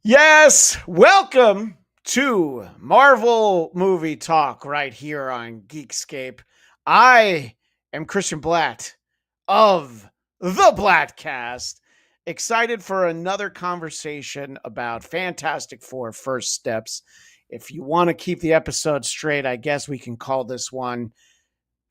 Yes, welcome to Marvel Movie Talk right here on Geekscape. I am Christian Bladt of the Blattcast, excited for another conversation about Fantastic Four First Steps. If you want to keep the episode straight, I guess we can call this one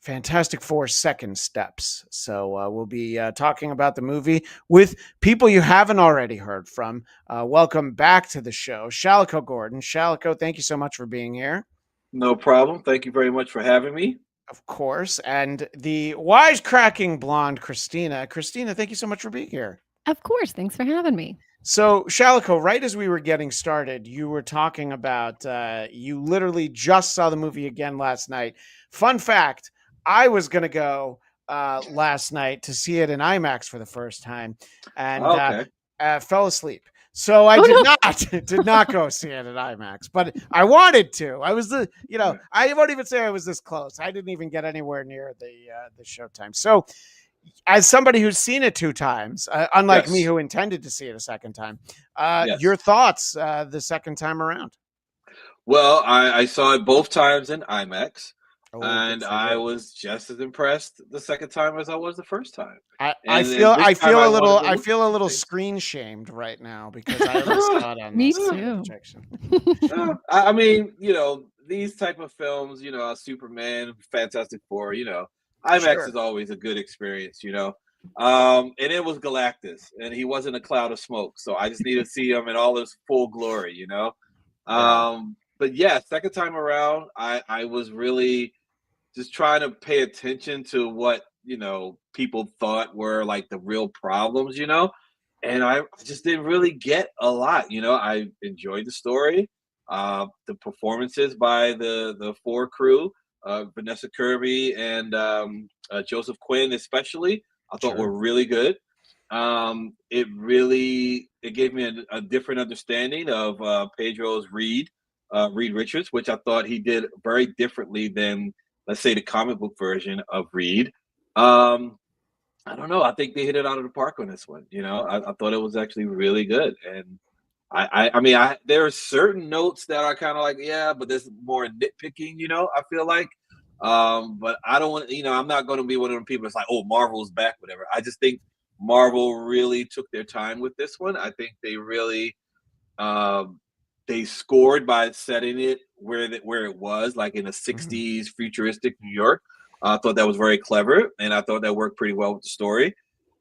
Fantastic Four Second Steps. So we'll be talking about the movie with people you haven't already heard from. Welcome back to the show, Shalako Gordon. Shalako, thank you so much for being here. No problem. Thank you very much for having me. Of course. And the wisecracking blonde, Christina. Christina, thank you so much for being here. Of course. Thanks for having me. So, Shalako, right as we were getting started, you were talking about you literally just saw the movie again last night. Fun fact, I was going to go last night to see it in IMAX for the first time and Okay. fell asleep. So I did not go see it at IMAX, but I wanted to. I was I won't even say I was this close. I didn't even get anywhere near the showtime. So as somebody who's seen it two times, unlike me Yes. who intended to see it a second time, Yes. your thoughts the second time around? Well, I saw it both times in IMAX, Oh, and good for I you. was just as impressed the second time as I was the first time. I And feel then this I time feel I a wanted little to I look feel a at little things. screen shamed right now because I only saw it on Me the too. projection. I mean, these type of films, Superman, Fantastic Four, IMAX Sure. is always a good experience. And it was Galactus, and he wasn't a cloud of smoke, so I just need to see him in all his full glory. Yeah. But yeah, second time around, I was really just trying to pay attention to what people thought were like the real problems. And I just didn't really get a lot. I enjoyed the story, the performances by the four crew, Vanessa Kirby and Joseph Quinn especially, I thought Sure. were really good. It gave me a different understanding of Pedro's Reed Richards, which I thought he did very differently than, let's say, the comic book version of Reed. Um, I don't know. I think they hit it out of the park on this one. I thought it was actually really good, and I mean, there are certain notes that are kind of like, yeah, but there's more nitpicking. I feel like, but I don't want. I'm not going to be one of them people that's like, oh, Marvel's back, whatever. I just think Marvel really took their time with this one. I think they really um, they scored by setting it where it was, like in a Mhm. '60s futuristic New York. I thought that was very clever, and I thought that worked pretty well with the story.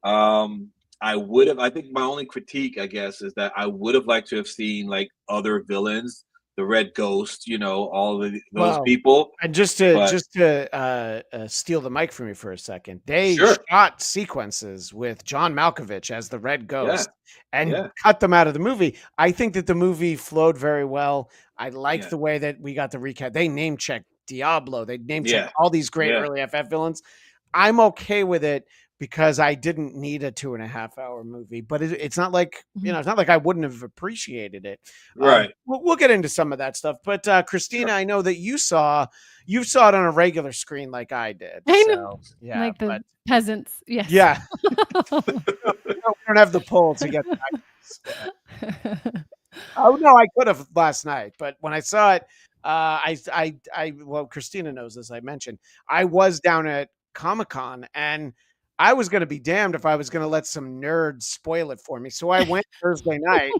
Um, I think my only critique, I guess, is that I would have liked to have seen like other villains, the Red Ghost, all of those Well, people. and just But to steal the mic from you for a second, they sure, shot sequences with John Malkovich as the Red yeah, Ghost and yeah, cut them out of the movie. I think that the movie flowed very well. I liked yeah, the way that we got the recap. They name checked Diablo. They name checked yeah, all these great yeah, early FF villains. I'm okay with it because I didn't need a 2.5 hour movie, but it's not like, Mhm. it's not like I wouldn't have appreciated it. right, We'll get into some of that stuff, but Christina, sure. I know that you saw it on a regular screen like I did. I know. So yeah, Like the but peasants. Yes. yeah, we don't have the pull to get that. Oh no, I could have last night, but when I saw it, well, Christina knows this. I mentioned I was down at Comic-Con and I was going to be damned if I was going to let some nerd spoil it for me. So I went Thursday night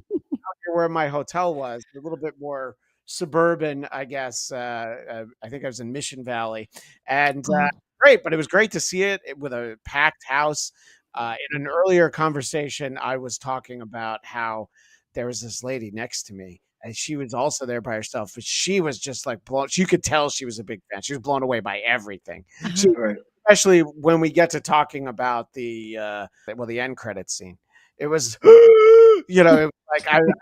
where my hotel was, a little bit more suburban, I guess. I think I was in Mission Valley, and Oh. great. But it was great to see it with a packed house. In an earlier conversation, I was talking about how there was this lady next to me, and she was also there by herself, but she was just like blown. You could tell she was a big fan. She was blown away by everything. She, Uh-huh. Right. especially when we get to talking about the end credit scene. It was, it was like I wonder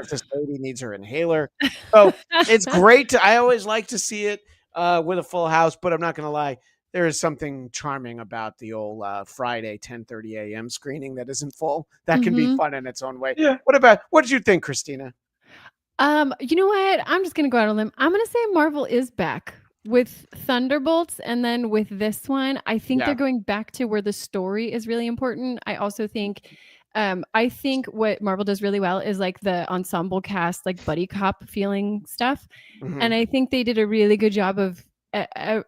if this lady needs her inhaler. So it's great. I always like to see it with a full house, but I'm not going to lie. There is something charming about the old Friday 10:30 a.m. screening that isn't full. That can be Mhm. fun in its own way. Yeah. What did you think, Christina? You know what? I'm just gonna go out on a limb. I'm gonna say Marvel is back with Thunderbolts, and then with this one, I think they're Yeah. going back to where the story is really important. I also think I think what Marvel does really well is like the ensemble cast, like buddy cop feeling stuff. Mhm. And I think they did a really good job of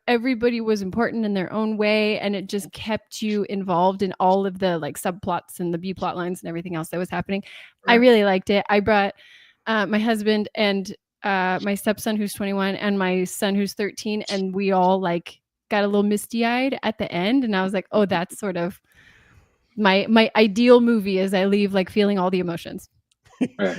everybody was important in their own way, and it just kept you involved in all of the like subplots and the B plot lines and everything else that was happening. I Right. really liked it. I brought my husband and my stepson who's 21 and my son who's 13, and we all like got a little misty-eyed at the end, and I was like, oh, that's sort of my ideal movie is I leave like feeling all the emotions. Right.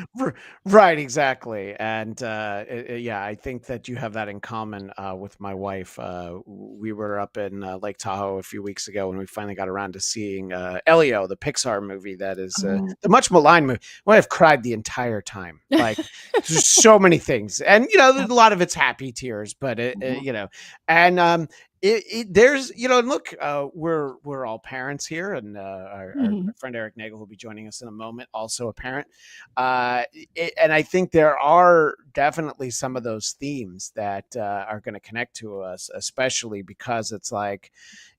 Right, exactly. And yeah, I think that you have that in common with my wife. We were up in Lake Tahoe a few weeks ago when we finally got around to seeing Elio, the Pixar movie that is Oh. the much maligned movie. My wife cried the entire time. Like, there's so many things. And, you know, a lot of it's happy tears, but, you know, and there's, you know, look, we're all parents here, and our friend Erik Nagel will be joining us in a moment, also a parent. And I think there are definitely some of those themes that are going to connect to us, especially because it's like,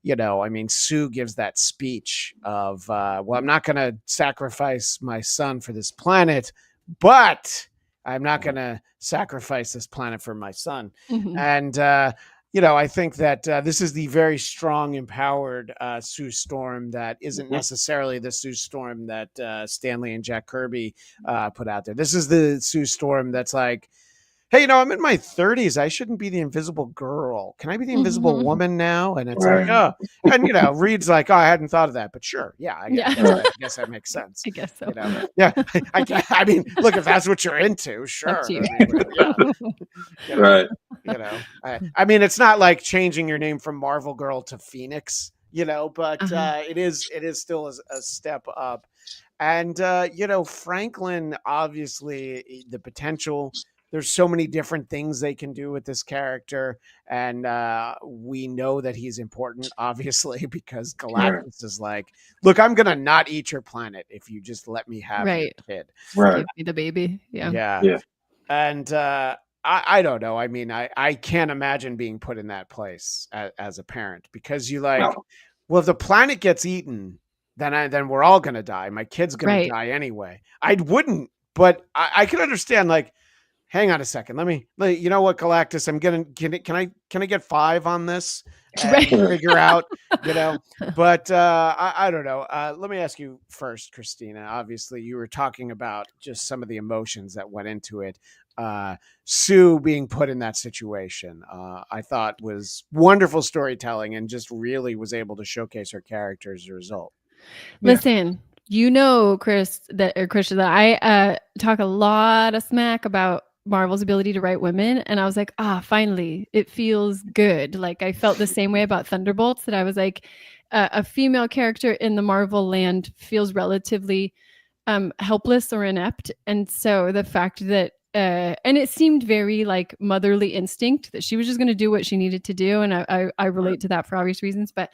you know, I mean, Sue gives that speech of, well, I'm not going to sacrifice my son for this planet, but I'm not going to sacrifice this planet for my son. And, you know, I think that this is the very strong, empowered Sue Storm that isn't necessarily the Sue Storm that Stanley and Jack Kirby put out there. This is the Sue Storm that's like, hey, you know, I'm in my 30s. I shouldn't be the invisible girl. Can I be the invisible woman now? And it's like, oh, and, you know, Reed's like, oh, I hadn't thought of that, but sure. Yeah, I guess that makes sense. I guess so. You know? Yeah. I mean, look, if that's what you're into, sure. You. I mean, yeah. You know, Right. You know, I mean, it's not like changing your name from Marvel Girl to Phoenix, you know, but it is still a step up. And, you know, Franklin, obviously, the potential, there's so many different things they can do with this character. And we know that he's important, obviously, because Galactus is like, look, I'm going to not eat your planet if you just let me have your kid. Right. Give me the baby. Yeah. Yeah. And I don't know. I mean, I can't imagine being put in that place as a parent, because you like, well, if the planet gets eaten, then we're all going to die. My kid's going to die anyway. I wouldn't, but I can understand, like, hang on a second. You know what, Galactus, can I get 5 on this and figure out, you know, but I don't know. Let me ask you first, Christina. Obviously you were talking about just some of the emotions that went into it. Sue being put in that situation, I thought was wonderful storytelling and just really was able to showcase her character as a result. Listen, you know, Christian, that I talk a lot of smack about Marvel's ability to write women, and I was like, finally, it feels good. Like, I felt the same way about Thunderbolts, that I was like, a female character in the Marvel land feels relatively helpless or inept, and so the fact that and it seemed very like motherly instinct that she was just going to do what she needed to do, and I relate to that for obvious reasons, but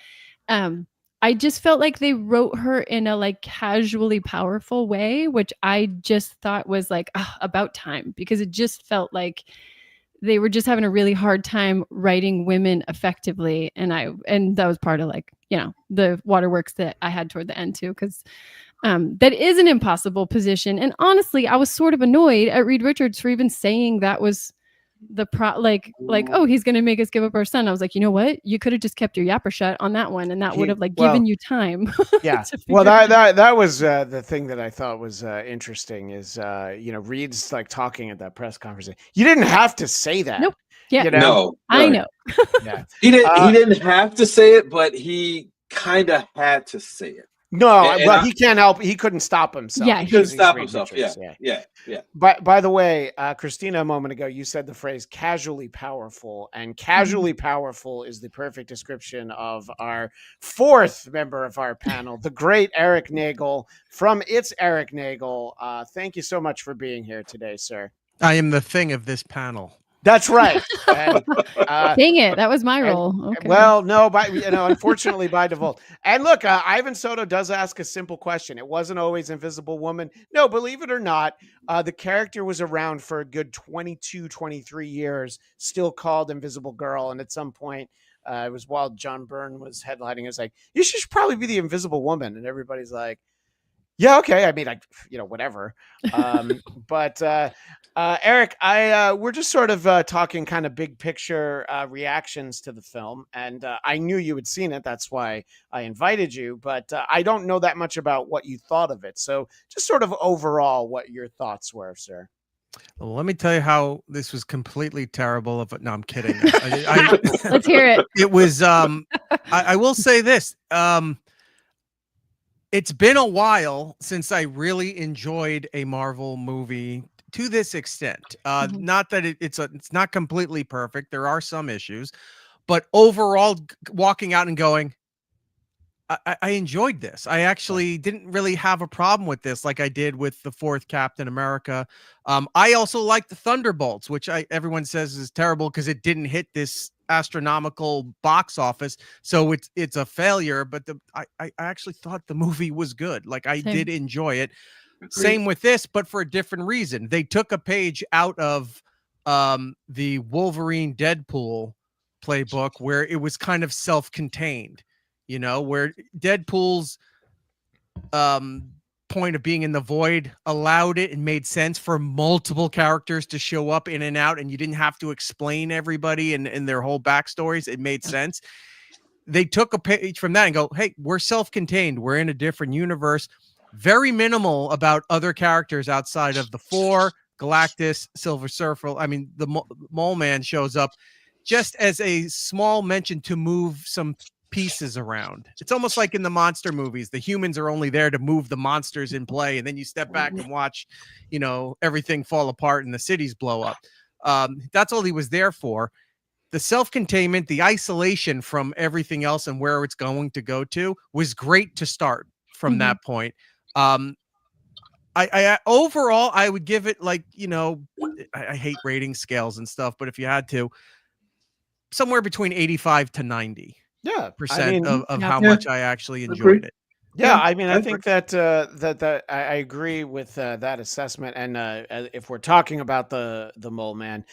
I just felt like they wrote her in a like casually powerful way, which I just thought was like about time, because it just felt like they were just having a really hard time writing women effectively. And that was part of, like, you know, the waterworks that I had toward the end too, because that is an impossible position. And honestly, I was sort of annoyed at Reed Richards for even saying that was the oh, he's gonna make us give up our son. I was like, you know what, you could have just kept your yapper shut on that one, and that would have like given you time. Yeah. Well, that was the thing that I thought was interesting is you know, Reed's like talking at that press conference. You didn't have to say that. Nope. Yeah. You know? No. I know. Yeah. He didn't have to say it, but he kind of had to say it. No, he can't help. He couldn't stop himself. Yeah, he couldn't stop himself. Yeah. By the way, Christina, a moment ago, you said the phrase "casually powerful," and "casually powerful" is the perfect description of our 4th member of our panel, the great Erik Nagel from It's Erik Nagel. Thank you so much for being here today, sir. I am the thing of this panel. That's right. And, dang it, that was my role. Okay. Well, no, unfortunately by default. And look, Ivan Soto does ask a simple question. It wasn't always Invisible Woman. No, believe it or not, the character was around for a good 22, 23 years, still called Invisible Girl. And at some point, it was while John Byrne was headlining, it was like, you should probably be the Invisible Woman. And everybody's like, Yeah, okay. I mean, whatever. But Eric, we're just sort of talking kind of big picture reactions to the film, and I knew you had seen it. That's why I invited you. But I don't know that much about what you thought of it. So, just sort of overall, what your thoughts were, sir. Well, let me tell you how this was completely terrible. No, I'm kidding. Let's hear it. It was. I will say this. It's been a while since I really enjoyed a Marvel movie to this extent. Not that it's not completely perfect. There are some issues, but overall, walking out and going, I enjoyed this. I actually didn't really have a problem with this like I did with the fourth Captain America. I also like the Thunderbolts, which everyone says is terrible because it didn't hit this astronomical box office. So it's a failure, but I actually thought the movie was good. Like I did enjoy it. Agreed. Same with this, but for a different reason. They took a page out of the Wolverine Deadpool playbook where it was kind of self-contained. You know, where Deadpool's point of being in the void allowed it and made sense for multiple characters to show up in and out, and you didn't have to explain everybody and their whole backstories. It made sense. They took a page from that and go, hey, we're self-contained. We're in a different universe. Very minimal about other characters outside of the four, Galactus, Silver Surfer. I mean, the Mole Man shows up just as a small mention to move some pieces around. It's almost like in the monster movies, the humans are only there to move the monsters in play, and then you step back and watch, everything fall apart and the cities blow up. That's all he was there for. The self-containment, the isolation from everything else and where it's going to go to was great to start from that point. I overall, I would give it I hate rating scales and stuff, but if you had to, somewhere between 85 to 90. Percent of how much I actually enjoyed it. Yeah, I mean, I think that I agree with that assessment. And if we're talking about the Mole Man,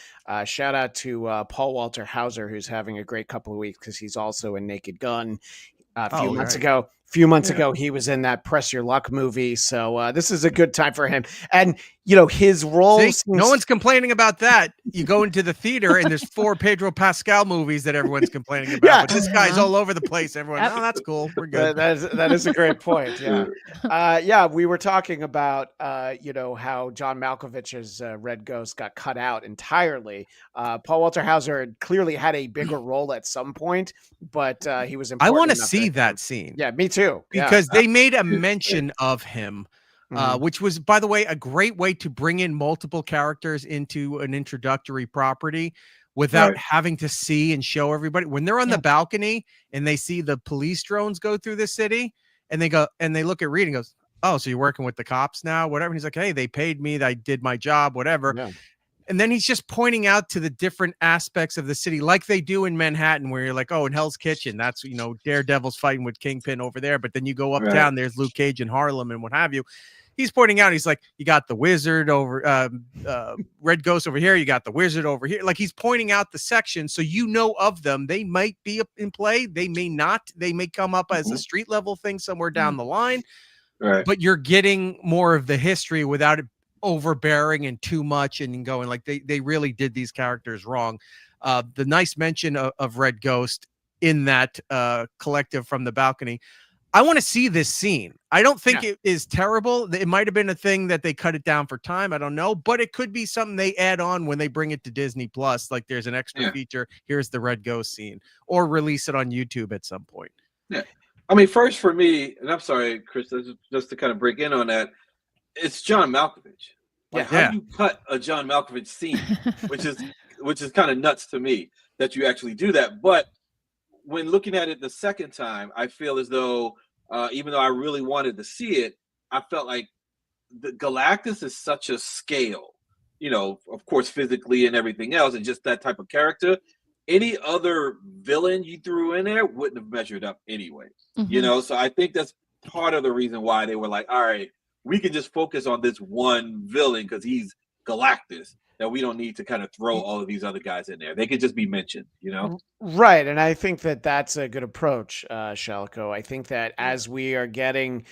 shout out to Paul Walter Hauser, who's having a great couple of weeks because he's also in Naked Gun. A few months ago, he was in that Press Your Luck movie. So this is a good time for him. And, his role. No one's complaining about that. You go into the theater and there's 4 Pedro Pascal movies that everyone's complaining about. But this guy's all over the place. Everyone, oh, that's cool. We're good. That is a great point. Yeah. We were talking about, how John Malkovich's Red Ghost got cut out entirely. Paul Walter Hauser clearly had a bigger role at some point, but he was important. I want to see that scene. Yeah, me too. Because they made a mention of him. Which was, by the way, a great way to bring in multiple characters into an introductory property without having to see and show everybody. When they're on the balcony and they see the police drones go through the city and they go and they look at Reed and goes, oh, so you're working with the cops now, whatever. And he's like, hey, they paid me. I did my job, whatever. Yeah. And then he's just pointing out to the different aspects of the city, like they do in Manhattan, where you're like, oh, in Hell's Kitchen, that's, Daredevil's fighting with Kingpin over there. But then you go uptown, there's Luke Cage in Harlem and what have you. He's pointing out, he's like, you got the Wizard over, Red Ghost over here. You got the Wizard over here. Like he's pointing out the section. So of them. They might be in play. They may not. They may come up as a street level thing somewhere down the line. Right. But you're getting more of the history without it overbearing and too much and going like they really did these characters wrong. The nice mention of Red Ghost in that collective from the balcony. I want to see this scene. I don't think it is terrible. It might have been a thing that they cut it down for time. I don't know, but it could be something they add on when they bring it to Disney Plus. Like there's an extra feature. Here's the Red Ghost scene, or release it on YouTube at some point. Yeah. I mean, first for me, and I'm sorry, Chris, just to kind of break in on that, it's John Malkovich. Like how do you cut a John Malkovich scene, which is kind of nuts to me that you actually do that. But when looking at it the second time, I feel as though even though I really wanted to see it, I felt like the Galactus is such a scale, of course, physically and everything else, and just that type of character. Any other villain you threw in there wouldn't have measured up anyway, So I think that's part of the reason why they were like, all right, we can just focus on this one villain because he's Galactus, that we don't need to kind of throw all of these other guys in there. They could just be mentioned, Right. And I think that that's a good approach, Shalako. I think that as we are getting,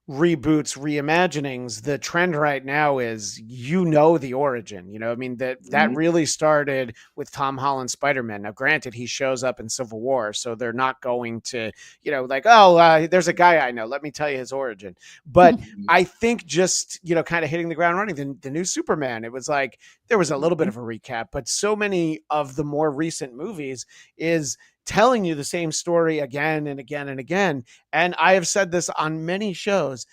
reboots, reimaginings, the trend right now is, the origin. I mean, that really started with Tom Holland's Spider-Man. Now, granted, he shows up in Civil War, so they're not going to, like, there's a guy I know, let me tell you his origin. But I think just, kind of hitting the ground running, the new Superman, it was like, there was a little bit of a recap, but so many of the more recent movies is telling you the same story again and again and again. And I have said this on many shows.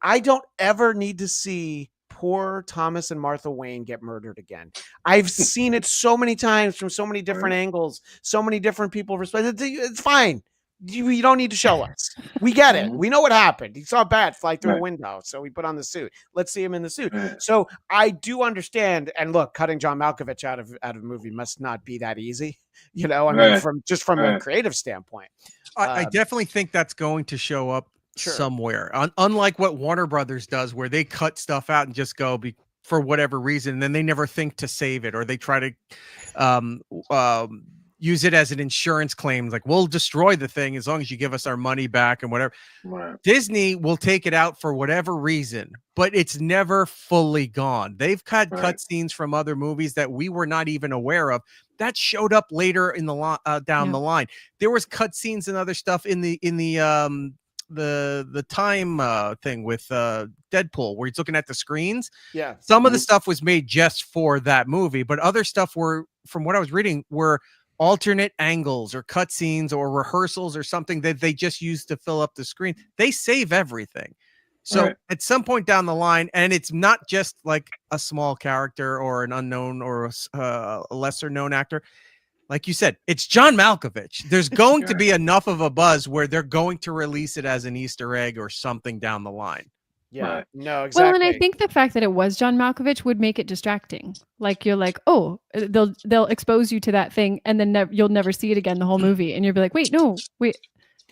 I don't ever need to see poor Thomas and Martha Wayne get murdered again. I've seen it so many times from so many different angles, so many different people respect. It's fine. You don't need to show us. We get it. We know what happened. He saw a bat fly through a window, so we put on the suit. Let's see him in the suit. So I do understand. And look, cutting John Malkovich out of a movie must not be that easy. I mean, from a creative standpoint. I definitely think that's going to show up somewhere. Unlike what Warner Brothers does, where they cut stuff out and just go for whatever reason, and then they never think to save it, or they try to use it as an insurance claim, like, we'll destroy the thing as long as you give us our money back and whatever. Disney will take it out for whatever reason, but it's never fully gone. They've cut cutscenes from other movies that we were not even aware of that showed up later in the down the line. There was cutscenes and other stuff in the time thing with Deadpool, where he's looking at the screens. Some of the stuff was made just for that movie, but other stuff were, from what I was reading, were alternate angles or cutscenes or rehearsals or something that they just used to fill up the screen. They save everything. So at some point down the line, and it's not just like a small character or an unknown or a lesser known actor. Like you said, it's John Malkovich. There's going to be enough of a buzz where they're going to release it as an Easter egg or something down the line. No, exactly. Well, and I think the fact that it was John Malkovich would make it distracting. Like, you're like, oh, they'll expose you to that thing, and then you'll never see it again the whole movie, and you'll be like, wait.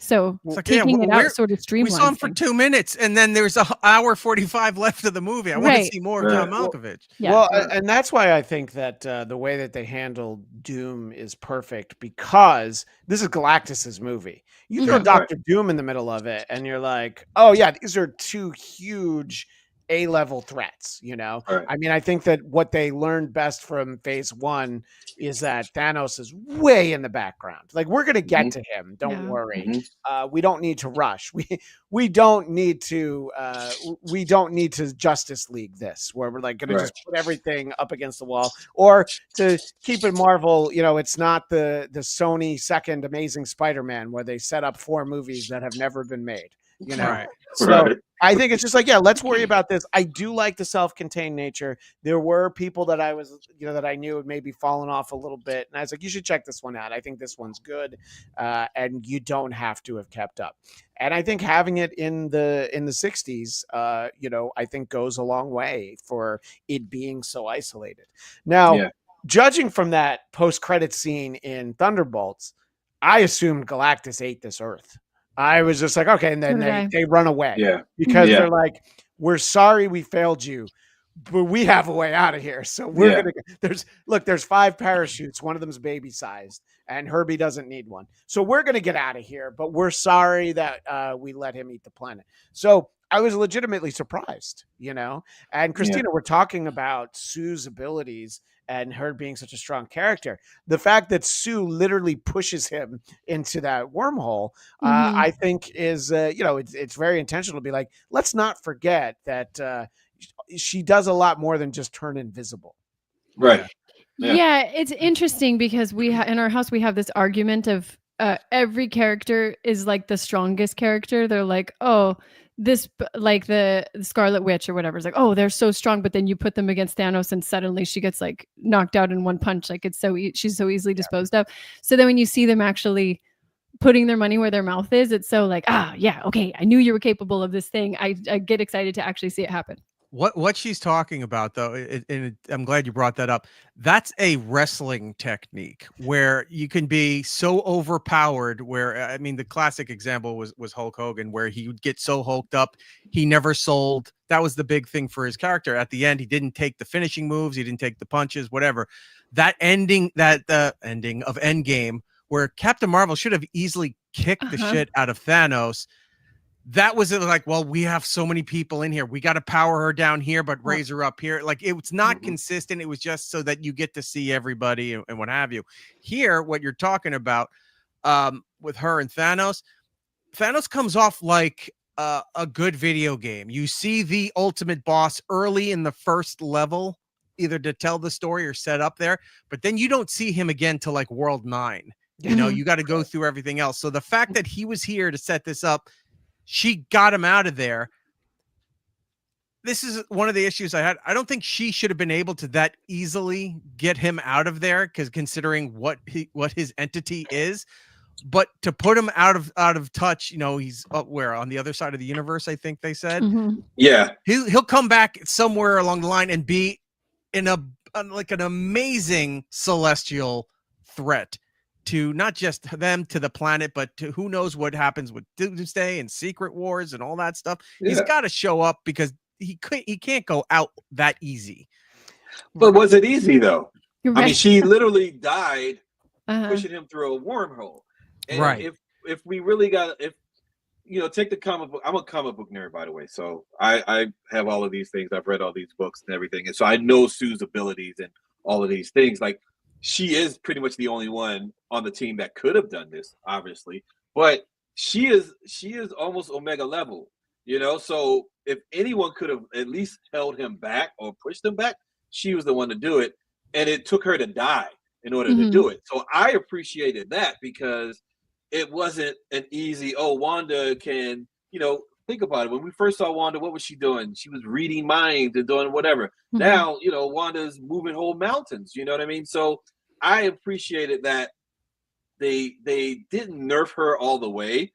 So it's like, taking it out sort of streamlines. We saw him for 2 minutes, and then there's an hour 45 left of the movie. I want to see more of John Malkovich. Well, and that's why I think that the way that they handled Doom is perfect, because this is Galactus's movie. You throw Dr. Doom in the middle of it, and you're like, oh yeah, these are two huge A-level threats. I mean, I think that what they learned best from phase 1 is that Thanos is way in the background. Like, we're gonna get to him, don't worry. We don't need to rush. We don't need to Justice League this, where we're like gonna just put everything up against the wall. Or, to keep it Marvel, it's not the Sony second Amazing Spider-Man, where they set up 4 movies that have never been made. So I think it's just like, let's worry about this. I do like the self-contained nature. There were people that I was, that I knew had maybe fallen off a little bit, and I was like, you should check this one out. I think this one's good, and you don't have to have kept up. And I think having it in the 60s, I think goes a long way for it being so isolated. Now, judging from that post-credit scene in Thunderbolts, I assumed Galactus ate this Earth. I was just like, okay, and then they run away because they're like, we're sorry we failed you, but we have a way out of here. So we're there's 5 parachutes. One of them's baby sized, and Herbie doesn't need one. So we're going to get out of here, but we're sorry that we let him eat the planet. So I was legitimately surprised, and Christina, we're talking about Sue's abilities and her being such a strong character. The fact that Sue literally pushes him into that wormhole, I think is, it's very intentional to be like, let's not forget that she does a lot more than just turn invisible. Yeah, it's interesting because in our house, we have this argument of every character is like the strongest character. They're like, oh, this, like the Scarlet Witch or whatever, is like, oh, they're so strong, but then you put them against Thanos and suddenly she gets like knocked out in one punch. Like, it's she's so easily disposed of. So then when you see them actually putting their money where their mouth is, it's so like, okay, I knew you were capable of this thing. I get excited to actually see it happen. What she's talking about, though, and I'm glad you brought that up. That's a wrestling technique where you can be so overpowered. Where, I mean, the classic example was Hulk Hogan, where he would get so hulked up, he never sold. That was the big thing for his character. At the end, he didn't take the finishing moves, he didn't take the punches, whatever. That ending, the ending of Endgame, where Captain Marvel should have easily kicked the shit out of Thanos. that was like, well, we have so many people in here. We got to power her down here, but raise her up here. Like, it's not consistent. It was just so that you get to see everybody and what have you. Here, what you're talking about with her and Thanos comes off like a good video game. You see the ultimate boss early in the first level, either to tell the story or set up there, but then you don't see him again till like World 9. You know, you got to go through everything else. So the fact that he was here to set this up, she got him out of there. This is one of the issues I had. I don't think she should have been able to that easily get him out of there, because considering what his entity is, but to put him out of touch, you know, he's where on the other side of the universe, I think they said. Yeah, he'll come back somewhere along the line and be in like an amazing celestial threat to not just them, to the planet, but to who knows what happens with Doomsday and Secret Wars and all that stuff. Yeah. He's got to show up, because he can't go out that easy. But was it easy though? Right. I mean, she literally died pushing him through a wormhole. And right. If we really if you know, take the comic book. I'm a comic book nerd, by the way, so I have all of these things. I've read all these books and everything, and so I know Sue's abilities and all of these things. Like, she is pretty much the only one on the team that could have done this, obviously, but she is almost Omega level, you know. So if anyone could have at least held him back or pushed him back, she was the one to do it, and it took her to die in order to do it. So I appreciated that, because it wasn't an easy, Wanda can, you know, think about it. When we first saw Wanda, what was she doing? She was reading minds and doing whatever. Now, you know, Wanda's moving whole mountains, you know what I mean? So I appreciated that they didn't nerf her all the way.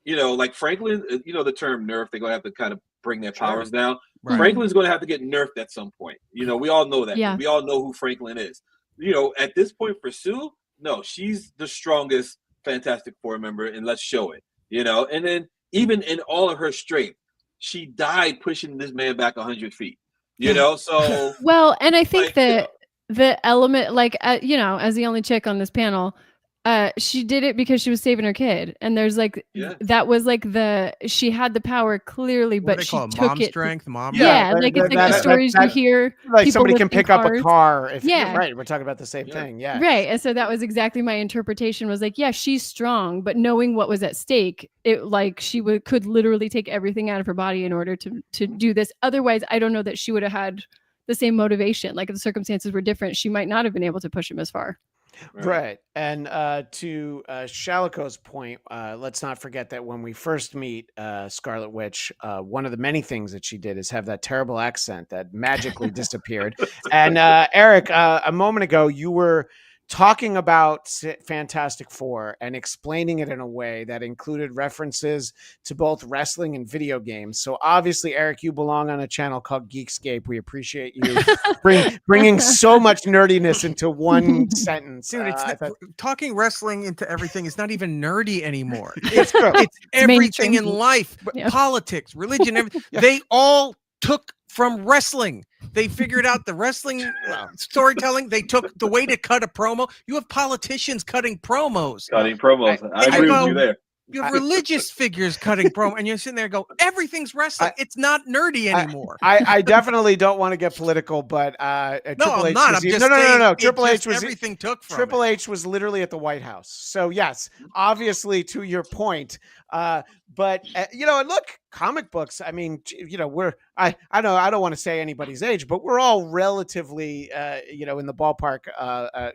You know, like Franklin, you know, the term nerf, they're going to have to kind of bring their powers down. Right. Franklin's going to have to get nerfed at some point. You know, we all know that. Yeah. We all know who Franklin is. You know, at this point for Sue, no, she's the strongest Fantastic Four member, and let's show it, you know. And then even in all of her strength, she died pushing this man back 100 feet, you know. So well, and I think that the element, like, you know, as the only chick on this panel, she did it because she was saving her kid, and there's like that was like she had the power clearly, but she took mom it strength, mom. Yeah, like it's like the stories you hear, like somebody can pick up a car. If right, we're talking about the same thing. Yeah, right. And so that was exactly my interpretation. Was like, yeah, she's strong, but knowing what was at stake, it like she could literally take everything out of her body in order to do this. Otherwise, I don't know that she would have had the same motivation. Like if the circumstances were different, she might not have been able to push him as far. Right. And to Shalako's point, let's not forget that when we first meet Scarlet Witch, one of the many things that she did is have that terrible accent that magically disappeared. And Erik, a moment ago, you were talking about Fantastic Four and explaining it in a way that included references to both wrestling and video games. So obviously, Erik, you belong on a channel called Geekscape. We appreciate you bringing so much nerdiness into one sentence. Dude, talking wrestling into everything is not even nerdy anymore. It's everything in life, politics, religion, everything. They all took from wrestling. They figured out the wrestling storytelling. They took the way to cut a promo. You have politicians cutting promos. I agree with you there. You have religious figures cutting promo, and you're sitting there and go, everything's wrestling. It's not nerdy anymore. I definitely don't want to get political, but Triple H was no. Triple H was everything took from Triple H was literally at the White House. So yes, obviously to your point. But you know, and look, comic books. I mean, you know, I don't want to say anybody's age, but we're all relatively, you know, in the ballpark.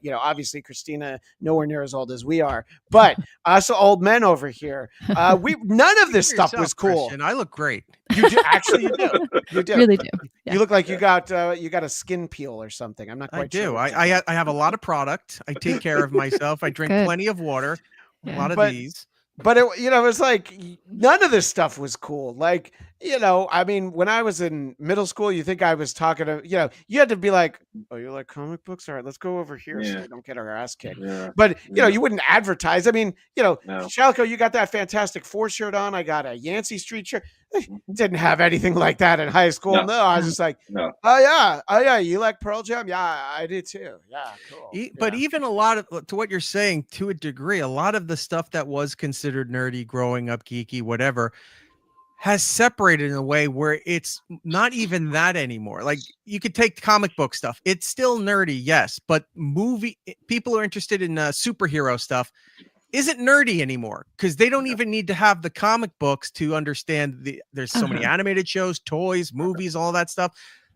You know, obviously Christina nowhere near as old as we are, but us old men over here, none of this stuff was cool. And I look great. You do, actually, you do. You do. Really do. Yeah. You look like you got a skin peel or something. I'm not quite sure. I have a lot of product. I take care of myself. I drink plenty of water. A lot of these. But it, you know, it was like none of this stuff was cool. Like, you know, I mean, when I was in middle school, you think I was talking to, you know, you had to be like, oh, you like comic books? All right, let's go over here so we don't get our ass kicked. Yeah. But, you know, you wouldn't advertise. I mean, you know, Shalako, you got that Fantastic Four shirt on. I got a Yancey Street shirt. Didn't have anything like that in high school. No, I was just like, oh yeah, you like Pearl Jam? Yeah, I did too. Yeah, cool. But even a lot of, to what you're saying, to a degree, a lot of the stuff that was considered nerdy growing up, geeky, whatever, has separated in a way where it's not even that anymore. Like you could take comic book stuff. It's still nerdy, yes, but people are interested in superhero stuff isn't nerdy anymore because they don't even need to have the comic books to understand there's so many animated shows, toys, movies, all that stuff.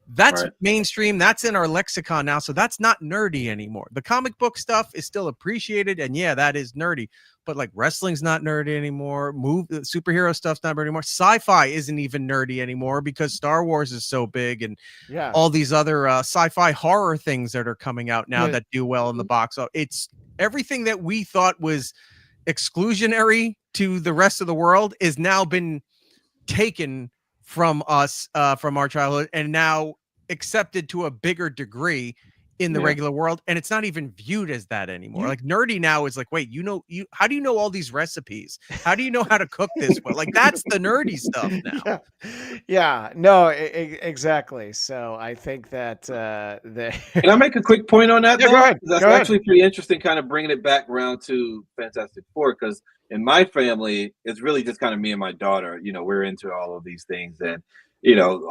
That's mainstream. That's in our lexicon now. So that's not nerdy anymore. The comic book stuff is still appreciated. And yeah, that is nerdy. But like wrestling's not nerdy anymore. Superhero stuff's not nerdy anymore. Sci-fi isn't even nerdy anymore because Star Wars is so big and all these other sci-fi horror things that are coming out now that do well in the box. So it's everything that we thought was exclusionary to the rest of the world is now been taken from us, from our childhood, and now accepted to a bigger degree in the regular world. And it's not even viewed as that anymore. Like nerdy now is like, wait, how do you know all these recipes? How do you know how to cook this well? Like that's the nerdy stuff now. No, exactly. So I think that Can I make a quick point on that? Go ahead. That's actually pretty interesting, kind of bringing it back around to Fantastic Four, because in my family, it's really just kind of me and my daughter. We're into all of these things, and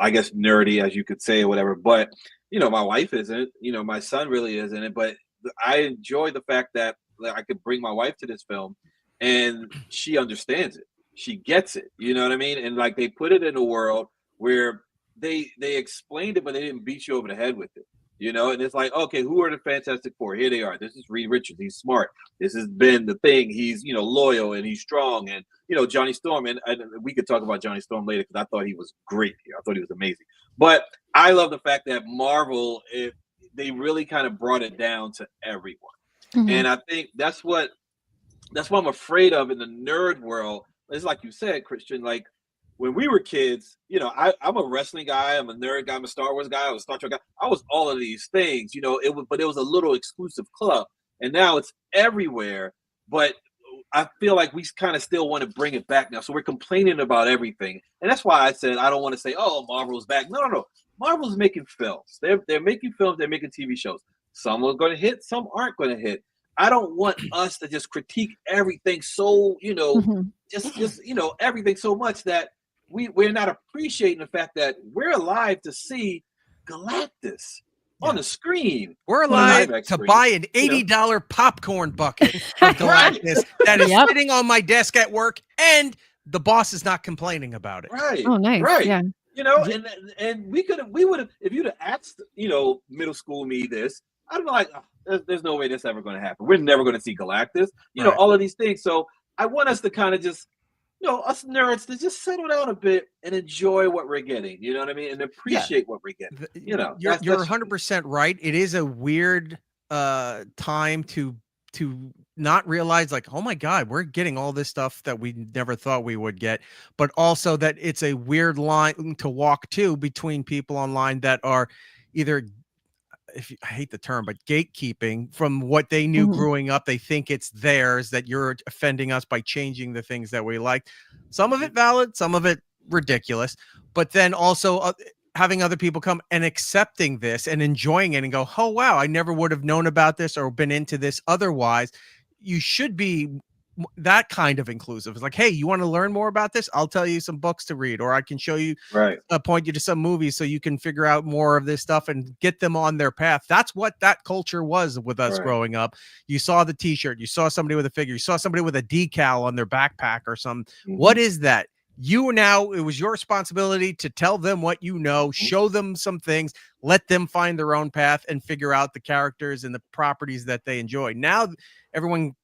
I guess nerdy, as you could say, or whatever. But my wife isn't. My son really isn't it. But I enjoy the fact that I could bring my wife to this film, and she understands it. She gets it. You know what I mean? And like they put it in a world where they explained it, but they didn't beat you over the head with it. And it's like, okay, who are the Fantastic Four? Here they are. This is Reed Richards. He's smart. This has been the thing. He's, loyal and he's strong. And, Johnny Storm. And we could talk about Johnny Storm later because I thought he was great here. I thought he was amazing. But I love the fact that Marvel, they really kind of brought it down to everyone. Mm-hmm. And I think that's what I'm afraid of in the nerd world. It's like you said, Christian, like, when we were kids, I'm a wrestling guy, I'm a nerd guy, I'm a Star Wars guy, I was a Star Trek guy. I was all of these things, but it was a little exclusive club. And now it's everywhere. But I feel like we kind of still want to bring it back now. So we're complaining about everything. And that's why I said I don't want to say, oh, Marvel's back. No. Marvel's making films. They're making films, they're making TV shows. Some are going to hit, some aren't going to hit. I don't want us to just critique everything so, just everything so much that we're not appreciating the fact that we're alive to see Galactus on the screen. We're alive to buy an $80 popcorn bucket of Galactus that is sitting on my desk at work, and the boss is not complaining about it. Right. Oh, nice. Right. Yeah. And we would have, if you'd have asked, middle school me this, I'd be like, oh, there's no way this ever going to happen. We're never going to see Galactus. All of these things. So I want us to kind of just, us nerds to just settle down a bit and enjoy what we're getting. You know what I mean? And appreciate what we're getting. You're 100% right. It is a weird time to not realize, like, oh my God, we're getting all this stuff that we never thought we would get, but also that it's a weird line to walk to between people online that are either, I hate the term, but gatekeeping from what they knew growing up. They think it's theirs, that you're offending us by changing the things that we like. Some of it valid, some of it ridiculous, but then also having other people come and accepting this and enjoying it and go, oh, wow, I never would have known about this or been into this otherwise. You should be that kind of inclusive. It's like, hey, you want to learn more about this? I'll tell you some books to read, or I can show you, point you to some movies so you can figure out more of this stuff and get them on their path. That's what that culture was with us growing up. You saw the t-shirt, you saw somebody with a figure, you saw somebody with a decal on their backpack or something. What is that? It was your responsibility to tell them what you know, show them some things, let them find their own path and figure out the characters and the properties that they enjoy. Now everyone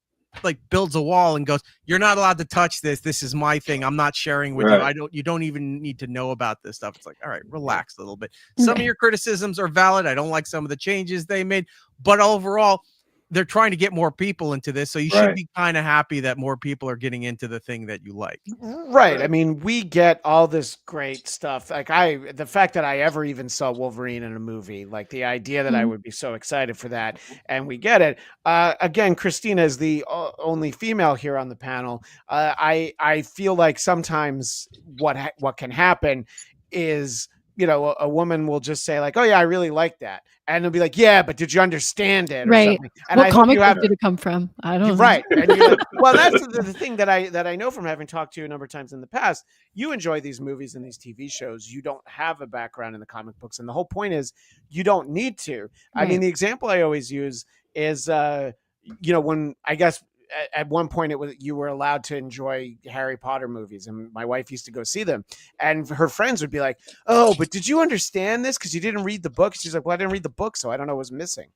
like builds a wall and goes, you're not allowed to touch this. This is my thing. I'm not sharing with you. You don't even need to know about this stuff. It's like, all right, relax a little bit. Some of your criticisms are valid. I don't like some of the changes they made, but overall they're trying to get more people into this. So you should be kind of happy that more people are getting into the thing that you like. Right. I mean, we get all this great stuff. Like the fact that I ever even saw Wolverine in a movie, like the idea that I would be so excited for that, and we get it. Again, Christina is the only female here on the panel. I feel like sometimes what can happen is a woman will just say like, "Oh yeah, I really like that," and they'll be like, "Yeah, but did you understand it or Right. something?" And What I hope comic you book have did it come from? I don't know. right, and you're like, well, that's the thing that I know from having talked to you a number of times in the past. You enjoy these movies and these TV shows. You don't have a background in the comic books, and the whole point is you don't need to. I mean, Right. the example I always use is, when I guess at one point you were allowed to enjoy Harry Potter movies, and my wife used to go see them, and her friends would be like, "Oh, but did you understand this? Because you didn't read the book." She's like, "Well, I didn't read the book, so I don't know what was missing."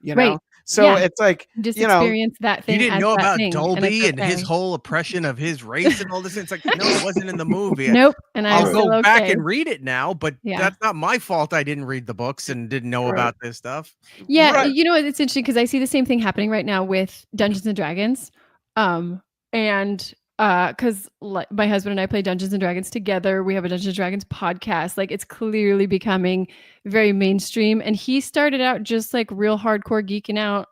Right. So Yeah. it's like, Just experience that You thing didn't as know that about thing, and it's Dolby and his okay. whole oppression of his race and all this. It's like, no, it wasn't in the movie. Nope, and I'm I'll still go back okay. and read it now, but Yeah. that's not my fault. I didn't read the books and didn't know about this stuff. Yeah, Right. it's interesting because I see the same thing happening right now with Dungeons and Dragons. And because my husband and I play Dungeons and Dragons together, we have a Dungeons and Dragons podcast. Like, it's clearly becoming very mainstream. And he started out just like real hardcore geeking out,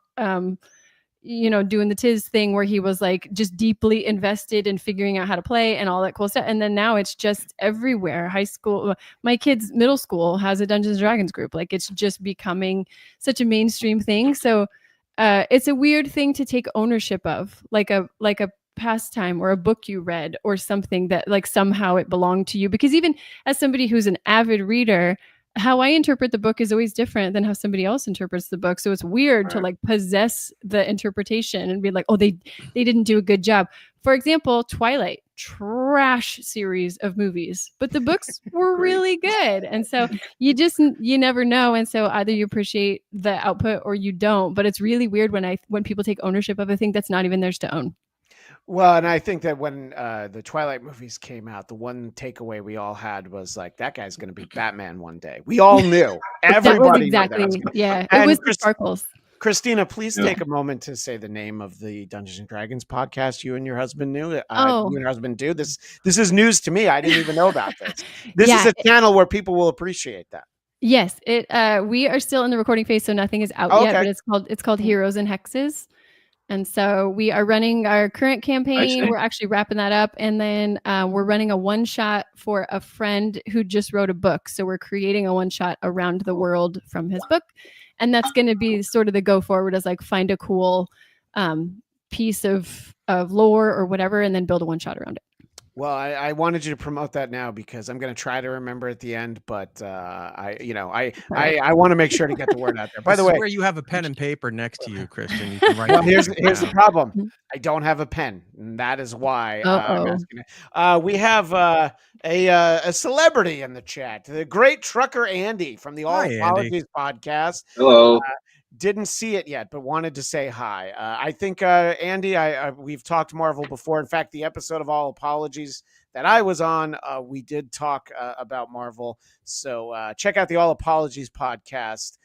doing the Tiz thing where he was like just deeply invested in figuring out how to play and all that cool stuff. And then now it's just everywhere. High school, my kids' middle school has a Dungeons and Dragons group. Like, it's just becoming such a mainstream thing. So it's a weird thing to take ownership of, like a pastime or a book you read or something that like somehow it belonged to you. Because even as somebody who's an avid reader, how I interpret the book is always different than how somebody else interprets the book. So it's weird to like possess the interpretation and be like, oh, they didn't do a good job. For example, Twilight, trash series of movies, but the books were really good. And so you never know. And so either you appreciate the output or you don't. But it's really weird when people take ownership of a thing that's not even theirs to own. Well, and I think that when the Twilight movies came out, the one takeaway we all had was like, that guy's going to be Batman one day. We all knew. Everybody that was knew that. yeah. And It was the sparkles. Christina, please take a moment to say the name of the Dungeons and Dragons podcast you and your husband knew. You and your husband do this. This is news to me. I didn't even know about this. This is a channel where people will appreciate that. Yes, we are still in the recording phase, so nothing is out yet. But it's called Heroes and Hexes. And so we are running our current campaign. We're actually wrapping that up. And then we're running a one shot for a friend who just wrote a book. So we're creating a one shot around the world from his book. And that's going to be sort of the go forward, as like find a cool piece of lore or whatever, and then build a one shot around it. Well, I wanted you to promote that now because I'm going to try to remember at the end, but I want to make sure to get the word out there. By the way, where you have a pen and paper next to you, Christian, you can write. Well, here's the problem. I don't have a pen, and that is why I'm asking it. We have a celebrity in the chat, the great trucker Andy from the All Apologies podcast. Hello. Didn't see it yet, but wanted to say hi. I think, Andy, we've talked Marvel before. In fact, the episode of All Apologies that I was on, we did talk about Marvel. So check out the All Apologies podcast,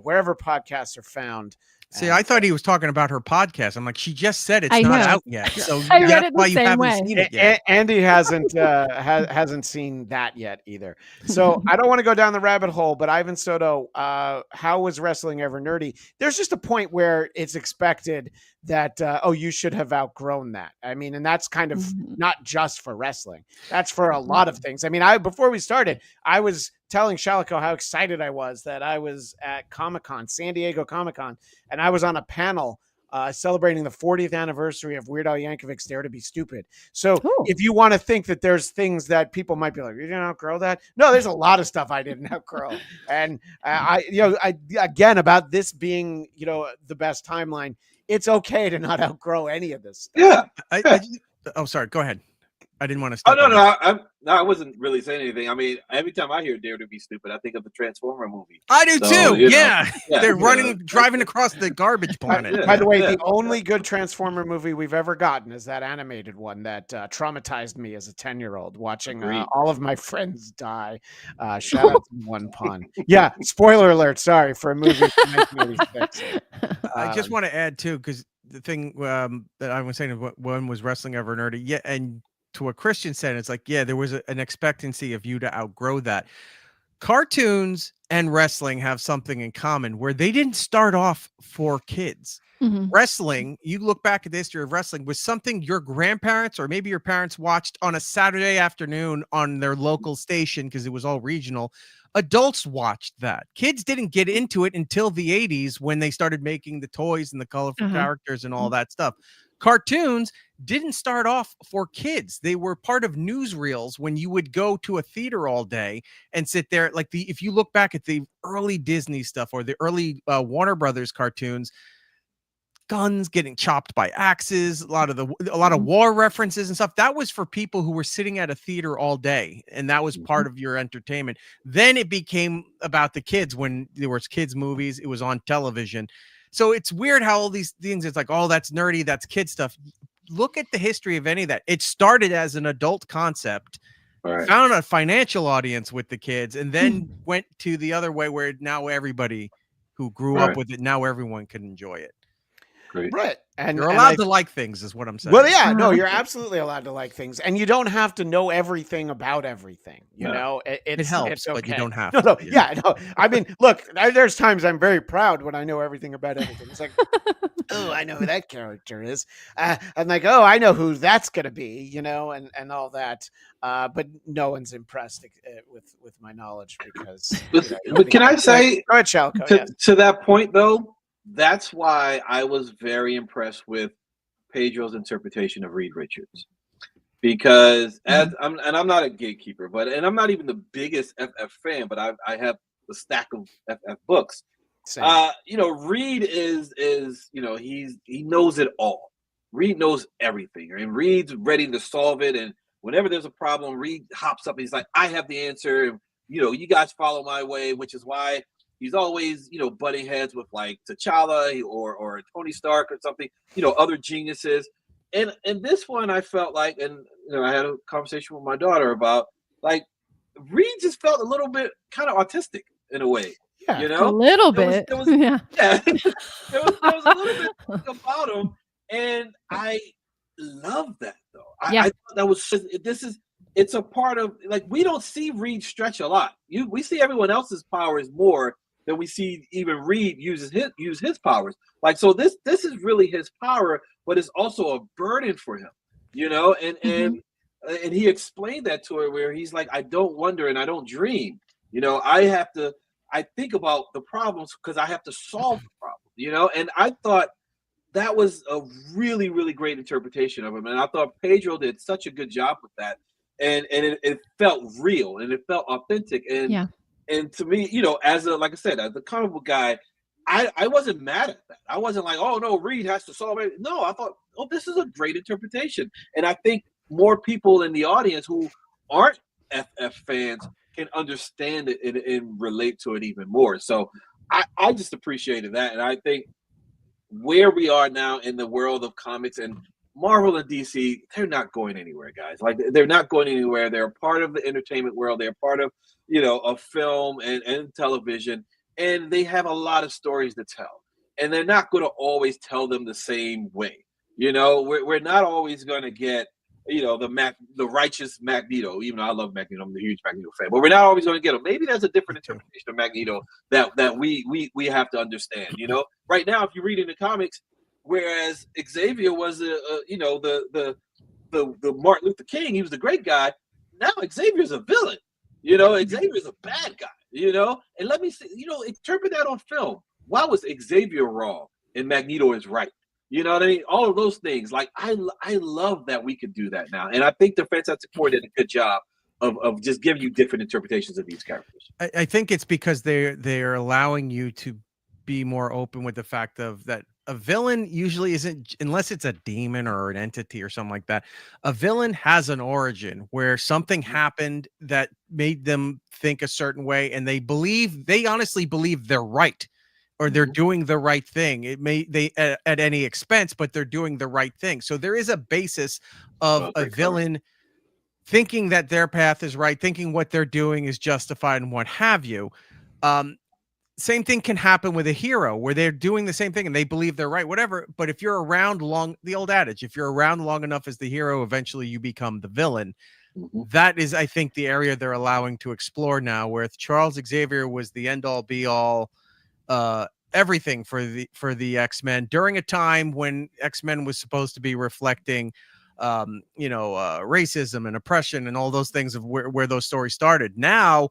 wherever podcasts are found. See, I thought he was talking about her podcast. I'm like, she just said it's I not know. out yet. So I read that's it the why you same haven't way. seen it yet. Andy hasn't hasn't seen that yet either. So I don't want to go down the rabbit hole, but Ivan Soto, how was wrestling ever nerdy? There's just a point where it's expected that you should have outgrown that. I mean, and that's kind of not just for wrestling. That's for a lot of things. I mean, before we started, I was telling Shalako how excited I was that I was at Comic-Con, San Diego Comic-Con, and I was on a panel celebrating the 40th anniversary of Weird Al Yankovic's Dare to Be Stupid. So if you want to think that there's things that people might be like, you didn't outgrow that? No, there's a lot of stuff I didn't outgrow. And again, about this being, the best timeline, it's okay to not outgrow any of this stuff. Yeah. Sorry. Go ahead. I didn't want to. Oh no, I wasn't really saying anything. I mean, every time I hear "Dare to Be Stupid," I think of the Transformer movie. I do too. Yeah, they're driving across the garbage planet. By the way, the only good Transformer movie we've ever gotten is that animated one that traumatized me as a 10-year-old watching all of my friends die. Shout out to One Pun. Yeah, spoiler alert. Sorry for a movie from 1986. I just want to add too, because the thing that I was saying, when was wrestling ever nerdy? Yeah, and to what Christian said, it's like, there was an expectancy of you to outgrow that. Cartoons and wrestling have something in common where they didn't start off for kids. Wrestling, you look back at the history of wrestling, was something your grandparents or maybe your parents watched on a Saturday afternoon on their local station because it was all regional. adults watched that. Kids didn't get into it until the 80s when they started making the toys and the colorful characters and all that stuff. Cartoons didn't start off for kids. They were part of newsreels when you would go to a theater all day and sit there. Like if you look back at the early Disney stuff or the early Warner Brothers cartoons, guns getting chopped by axes, a lot of war references and stuff. That was for people who were sitting at a theater all day, and that was part of your entertainment. Then it became about the kids when there was kids movies. It was on television. So it's weird how all these things, it's like, oh, that's nerdy, that's kid stuff. Look at the history of any of that. It started as an adult concept, found a financial audience with the kids, and then went to the other way where now everybody who grew up with it, now everyone can enjoy it. Great. Right. And you're allowed to like things is what I'm saying. Well, yeah, no, you're absolutely allowed to like things. And you don't have to know everything about everything. You know, it helps, it's okay. But you don't have to. No. I mean, look, there's times I'm very proud when I know everything about everything. It's like, oh, I know who that character is. I'm like, oh, I know who that's going to be, you know, and all that. But no one's impressed with my knowledge because. But can I say, go ahead, Shalako, to that point, though? That's why I was very impressed with Pedro's interpretation of Reed Richards, because I'm not a gatekeeper, and I'm not even the biggest FF fan, but I have a stack of FF books. Reed is he knows it all. Reed knows everything, and Reed's ready to solve it. And whenever there's a problem, Reed hops up. And he's like, I have the answer. And, you guys follow my way, which is why. He's always, butting heads with like T'Challa or Tony Stark or something, other geniuses. And this one, I felt like, and I had a conversation with my daughter about, like, Reed just felt a little bit kind of autistic in a way. Yeah, a little bit. There was a little bit about him, and I love that though. I thought that was it's a part of, like, we don't see Reed stretch a lot. We see everyone else's powers more than we see even Reed use his powers. Like, so this is really his power, but it's also a burden for him, and he explained that to her where he's like, I don't wonder and I don't dream. I think about the problems because I have to solve the problem, and I thought that was a really, really great interpretation of him. And I thought Pedro did such a good job with that. And it felt real and it felt authentic. And to me, like I said, as a comic book guy, I wasn't mad at that. I wasn't like, oh no, Reed has to solve it. No, I thought, oh, this is a great interpretation. And I think more people in the audience who aren't FF fans can understand it and relate to it even more. So I just appreciated that. And I think where we are now in the world of comics, and Marvel and DC, they're not going anywhere, guys. Like, they're not going anywhere. They're a part of the entertainment world. They're part of, of film and television, and they have a lot of stories to tell. And they're not going to always tell them the same way. We're not always going to get, the righteous Magneto, even though I love Magneto. I'm a huge Magneto fan, but we're not always going to get him. Maybe there's a different interpretation of Magneto that we have to understand. Right now, if you read in the comics, whereas Xavier was the Martin Luther King, he was the great guy. Now Xavier's a villain. Xavier's a bad guy. And let me say, interpret that on film. Why was Xavier wrong and Magneto is right? You know what I mean? All of those things. Like, I love that we could do that now. And I think the Fantastic Four did a good job of just giving you different interpretations of these characters. I think it's because they're allowing you to be more open with the fact of that a villain usually isn't, unless it's a demon or an entity or something like that. A villain has an origin where something happened that made them think a certain way, and they honestly believe they're right. Or they're doing the right thing. It may at any expense, but they're doing the right thing. So there is a basis of a villain thinking that their path is right, thinking what they're doing is justified, and what have you. Same thing can happen with a hero where they're doing the same thing and they believe they're right, whatever. But if you're around the old adage, if you're around long enough as the hero, eventually you become the villain. That is, I think, the area they're allowing to explore now, where Charles Xavier was the end all be all. Everything for the X-Men during a time when X-Men was supposed to be reflecting racism and oppression and all those things of where those stories started. Now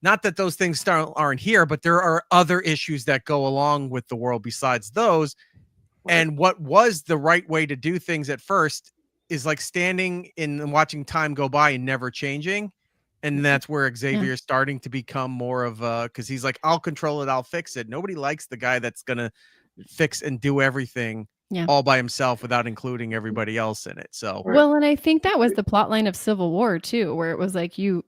not that those things aren't here, but there are other issues that go along with the world besides those. And what was the right way to do things at first is like standing in and watching time go by and never changing. And that's where Xavier's starting to become more of because he's like, I'll control it, I'll fix it. Nobody likes the guy that's gonna fix and do everything all by himself without including everybody else in it. So well, and I think that was the plot line of Civil War too, where it was like you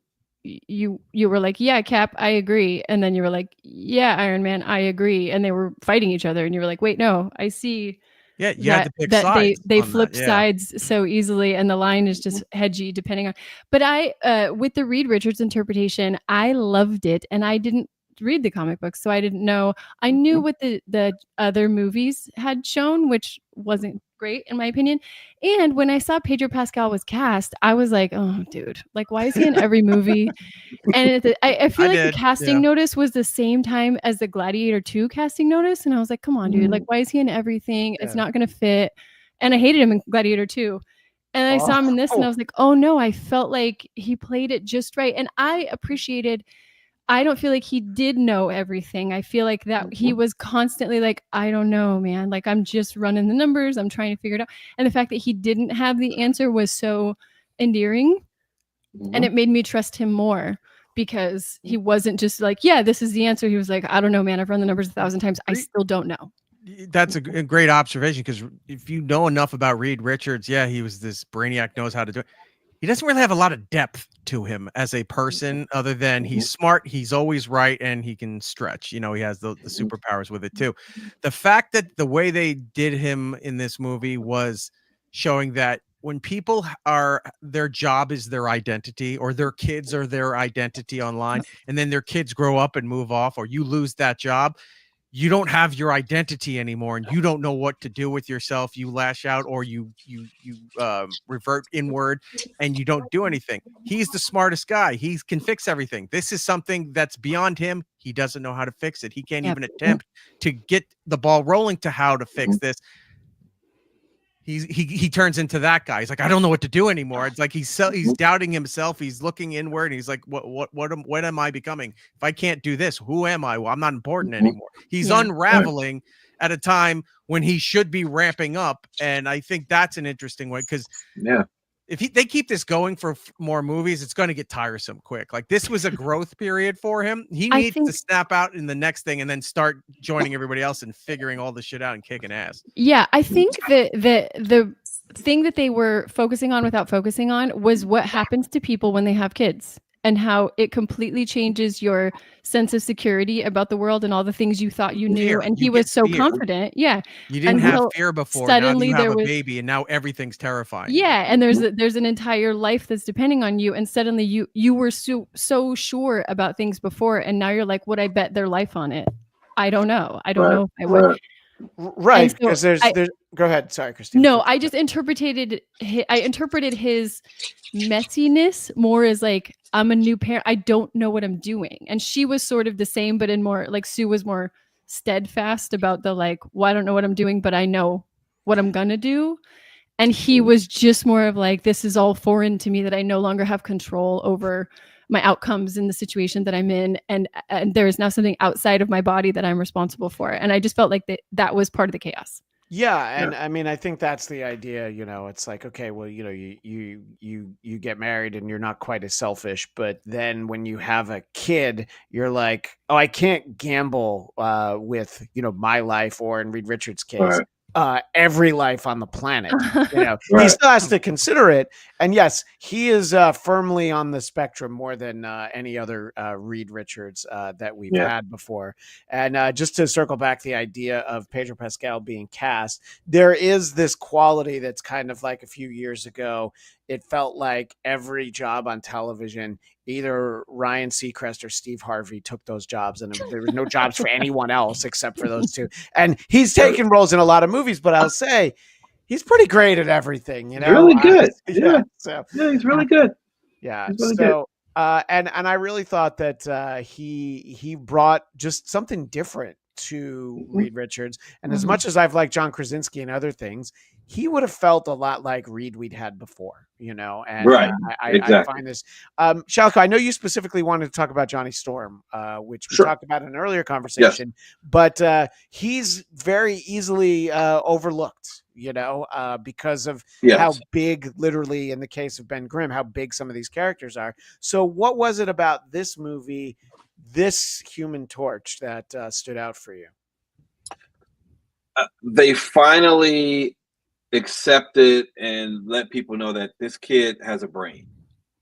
were like, yeah, Cap, I agree, and then you were like, yeah, Iron Man, I agree, and they were fighting each other, and you were like, wait, no, I see. Yeah, you had to pick that sides. They flipped sides so easily, and the line is just hedgy depending on. But I, with the Reed Richards interpretation, I loved it, and I didn't read the comic books, so I didn't know. I knew what the other movies had shown, which wasn't great in my opinion. And when I saw Pedro Pascal was cast, I was like, oh, dude, like, why is he in every movie? And I feel like the casting notice was the same time as the Gladiator 2 casting notice. And I was like, come on, dude, like, why is he in everything? It's not going to fit. And I hated him in Gladiator 2. And I saw him in this and I was like, oh no, I felt like he played it just right. And I appreciated, I don't feel like he did know everything. I feel like that he was constantly like, I don't know, man. Like, I'm just running the numbers. I'm trying to figure it out. And the fact that he didn't have the answer was so endearing. And it made me trust him more because he wasn't just like, yeah, this is the answer. He was like, I don't know, man. I've run the numbers 1,000 times. I still don't know. That's a great observation, because if you know enough about Reed Richards, he was this brainiac, knows how to do it. He doesn't really have a lot of depth to him as a person, other than he's smart, he's always right, and he can stretch. You know, he has the superpowers with it too. The fact that the way they did him in this movie was showing that when people their job is their identity, or their kids are their identity online, and then their kids grow up and move off, or you lose that job, you don't have your identity anymore, and you don't know what to do with yourself. You lash out, or you revert inward, and you don't do anything. He's the smartest guy. He can fix everything. This is something that's beyond him. He doesn't know how to fix it. He can't even attempt to get the ball rolling to how to fix this. He turns into that guy. He's like, I don't know what to do anymore. It's like he's doubting himself. He's looking inward. And he's like, what am I becoming? If I can't do this, who am I? Well, I'm not important anymore. He's unraveling at a time when he should be ramping up. And I think that's an interesting way, because if they keep this going for more movies, it's going to get tiresome quick. Like, this was a growth period for him. He needs to snap out in the next thing and then start joining everybody else and figuring all this shit out and kicking ass. Yeah, I think that the thing that they were focusing on without focusing on was what happens to people when they have kids, and how it completely changes your sense of security about the world and all the things you thought you knew. And he was so confident. Yeah. You didn't have fear before. Suddenly now you have a baby, and now everything's terrifying. Yeah. And there's an entire life that's depending on you. And suddenly you were so sure about things before. And now you're like, would I bet their life on it? I don't know. I don't know if I would. Right. Because there's go ahead. Sorry, Christina. No, I just interpreted his messiness more as like, I'm a new parent. I don't know what I'm doing. And she was sort of the same, but in more like, Sue was more steadfast about the like, well, I don't know what I'm doing, but I know what I'm going to do. And he was just more of like, this is all foreign to me, that I no longer have control over my outcomes in the situation that I'm in. And there is now something outside of my body that I'm responsible for. And I just felt like that was part of the chaos. Yeah, and I mean, I think that's the idea. You know, it's like, okay, well, you know, you get married and you're not quite as selfish, but then when you have a kid, you're like, oh, I can't gamble with, you know, my life, or in Reed Richards' case, every life on the planet. You know, he still has to consider it. And yes, he is firmly on the spectrum more than any other Reed Richards that we've had before. And just to circle back the idea of Pedro Pascal being cast, there is this quality that's kind of like a few years ago. It felt like every job on television, either Ryan Seacrest or Steve Harvey took those jobs, and there were no jobs for anyone else except for those two. And he's taken roles in a lot of movies, but I'll say he's pretty great at everything. You know, really good. He's really good. Yeah. Really good. And I really thought that he brought just something different to Reed Richards. And as much as I've liked John Krasinski and other things, he would have felt a lot like Reed we'd had before, you know, and I find this. Shalako, I know you specifically wanted to talk about Johnny Storm, which we talked about in an earlier conversation, but he's very easily overlooked, you know, because of how big, literally in the case of Ben Grimm, how big some of these characters are. So what was it about this movie, this Human Torch, that stood out for you? They finally accepted and let people know that this kid has a brain.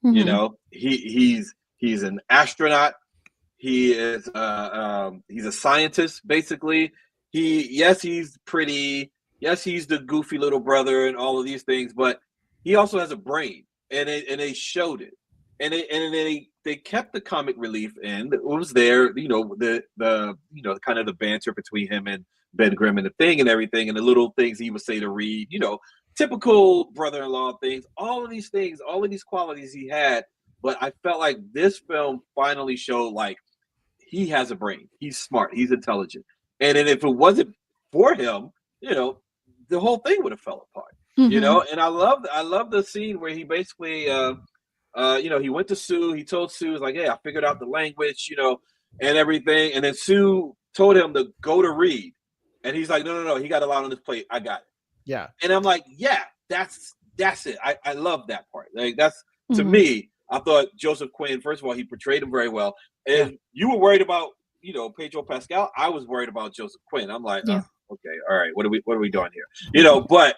You know, he's an astronaut. He is he's a scientist, basically. He's pretty. Yes, he's the goofy little brother and all of these things, but he also has a brain, and they showed it, and they kept the comic relief in. It was there, you know, the kind of the banter between him and Ben Grimm and the thing and everything, and the little things he would say to Reed, you know, typical brother-in-law things. All of these things, all of these qualities he had, but I felt like this film finally showed like he has a brain, he's smart, he's intelligent, and then if it wasn't for him, you know, the whole thing would have fell apart. You know, and I love the scene where he basically you know, he went to Sue, he told Sue, like, hey, I figured out the language, you know, and everything, and then Sue told him to go to Reed, and he's like, no, he got a lot on his plate, I got it. Yeah. And I'm like, yeah, that's it. I love that part. Like, that's, to me, I thought Joseph Quinn, first of all, he portrayed him very well. And you were worried about, you know, Pedro Pascal. I was worried about Joseph Quinn. I'm like, oh, okay, all right, what are we doing here? You know, but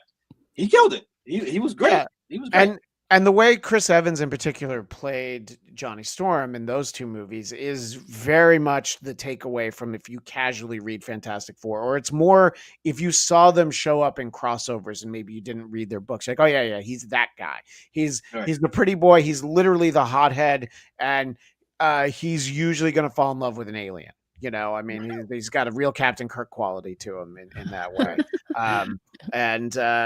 he killed it. He was great. Yeah. He was great. And the way Chris Evans in particular played Johnny Storm in those two movies is very much the takeaway from if you casually read Fantastic Four, or it's more if you saw them show up in crossovers and maybe you didn't read their books. Like, oh yeah, he's that guy. He's the pretty boy. He's literally the hothead, and he's usually going to fall in love with an alien. You know, I mean, he's got a real Captain Kirk quality to him in that way.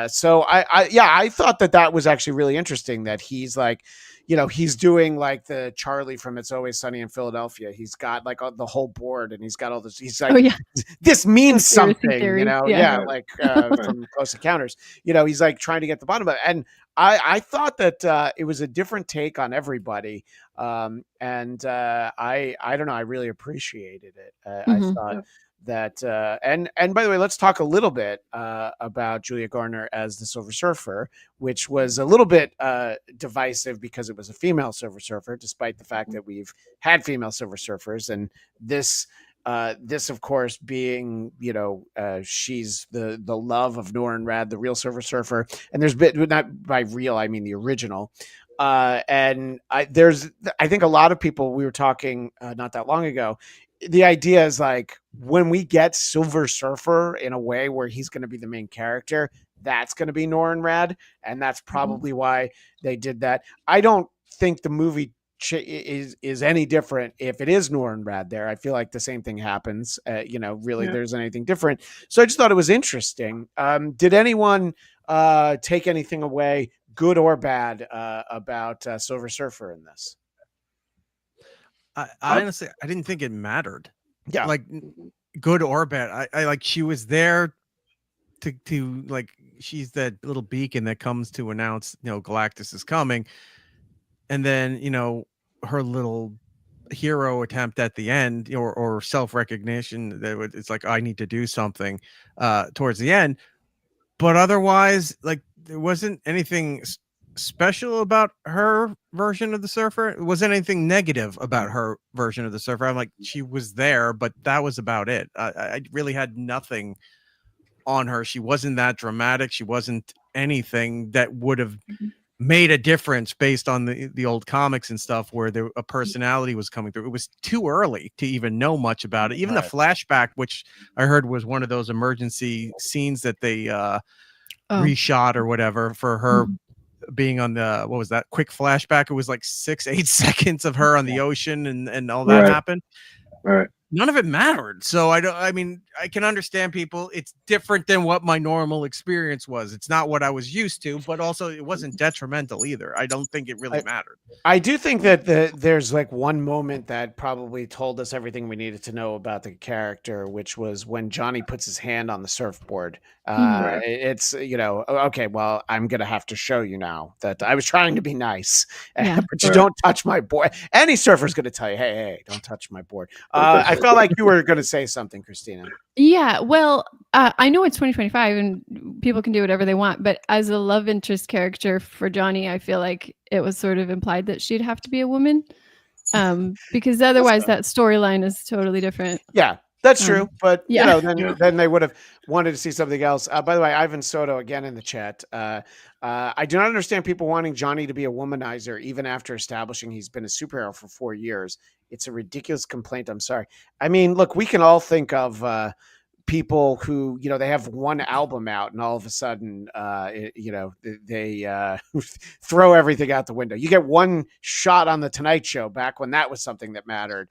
So I thought that was actually really interesting that he's like, you know, he's doing like the Charlie from It's Always Sunny in Philadelphia. He's got like the whole board, and he's got all this. He's like, this means something, you know? Like from Close Encounters. You know, he's like trying to get the bottom of it. And I thought that it was a different take on everybody. I don't know, I really appreciated it. I thought that and by the way, let's talk a little bit about Julia Garner as the Silver Surfer, which was a little bit divisive because it was a female Silver Surfer, despite the fact that we've had female Silver Surfers. And this of course being, you know, she's the love of Norrin Radd, the real Silver Surfer. And there's not by real, I mean the original. And I think a lot of people, we were talking not that long ago, the idea is like, when we get Silver Surfer in a way where he's going to be the main character, that's going to be Norrin Radd. And that's probably why they did that. I don't think the movie is any different if it is Norrin Radd there. I feel like the same thing happens, you know, really there's anything different. So I just thought it was interesting. Did anyone take anything away, good or bad, about Silver Surfer in this? I honestly, I didn't think it mattered. Yeah, like good or bad. I like, she was there to like, she's that little beacon that comes to announce, you know, Galactus is coming, and then, you know, her little hero attempt at the end, or self-recognition that it's like, I need to do something towards the end. But otherwise, like, there wasn't anything special about her version of the Surfer. It wasn't anything negative about her version of the Surfer. I'm like, she was there, but that was about it. I really had nothing on her. She wasn't that dramatic. She wasn't anything that would have made a difference based on the old comics and stuff, where a personality was coming through. It was too early to even know much about it. Even the flashback, which I heard was one of those emergency scenes that they reshot or whatever for her being on the, what was that quick flashback? It was like 6-8 seconds of her on the ocean and all that happened. Right. none of it mattered. So I mean, I can understand people. It's different than what my normal experience was. It's not what I was used to, but also it wasn't detrimental either. I don't think it really mattered. I do think that there's like one moment that probably told us everything we needed to know about the character, which was when Johnny puts his hand on the surfboard. It's, okay, well, I'm going to have to show you now that I was trying to be nice, but you don't touch my board. Any surfer's going to tell you, hey, don't touch my board. I felt like you were going to say something, Christina. Yeah, well, I know it's 2025 and people can do whatever they want, but as a love interest character for Johnny, I feel like it was sort of implied that she'd have to be a woman, because otherwise that storyline is totally different. Yeah, that's true. But yeah. then they would have wanted to see something else. By the way, Ivan Soto again in the chat. I do not understand people wanting Johnny to be a womanizer even after establishing he's been a superhero for 4 years. It's a ridiculous complaint. I'm sorry. I mean, look, we can all think of people who, they have one album out and all of a sudden, they throw everything out the window. You get one shot on the Tonight Show back when that was something that mattered.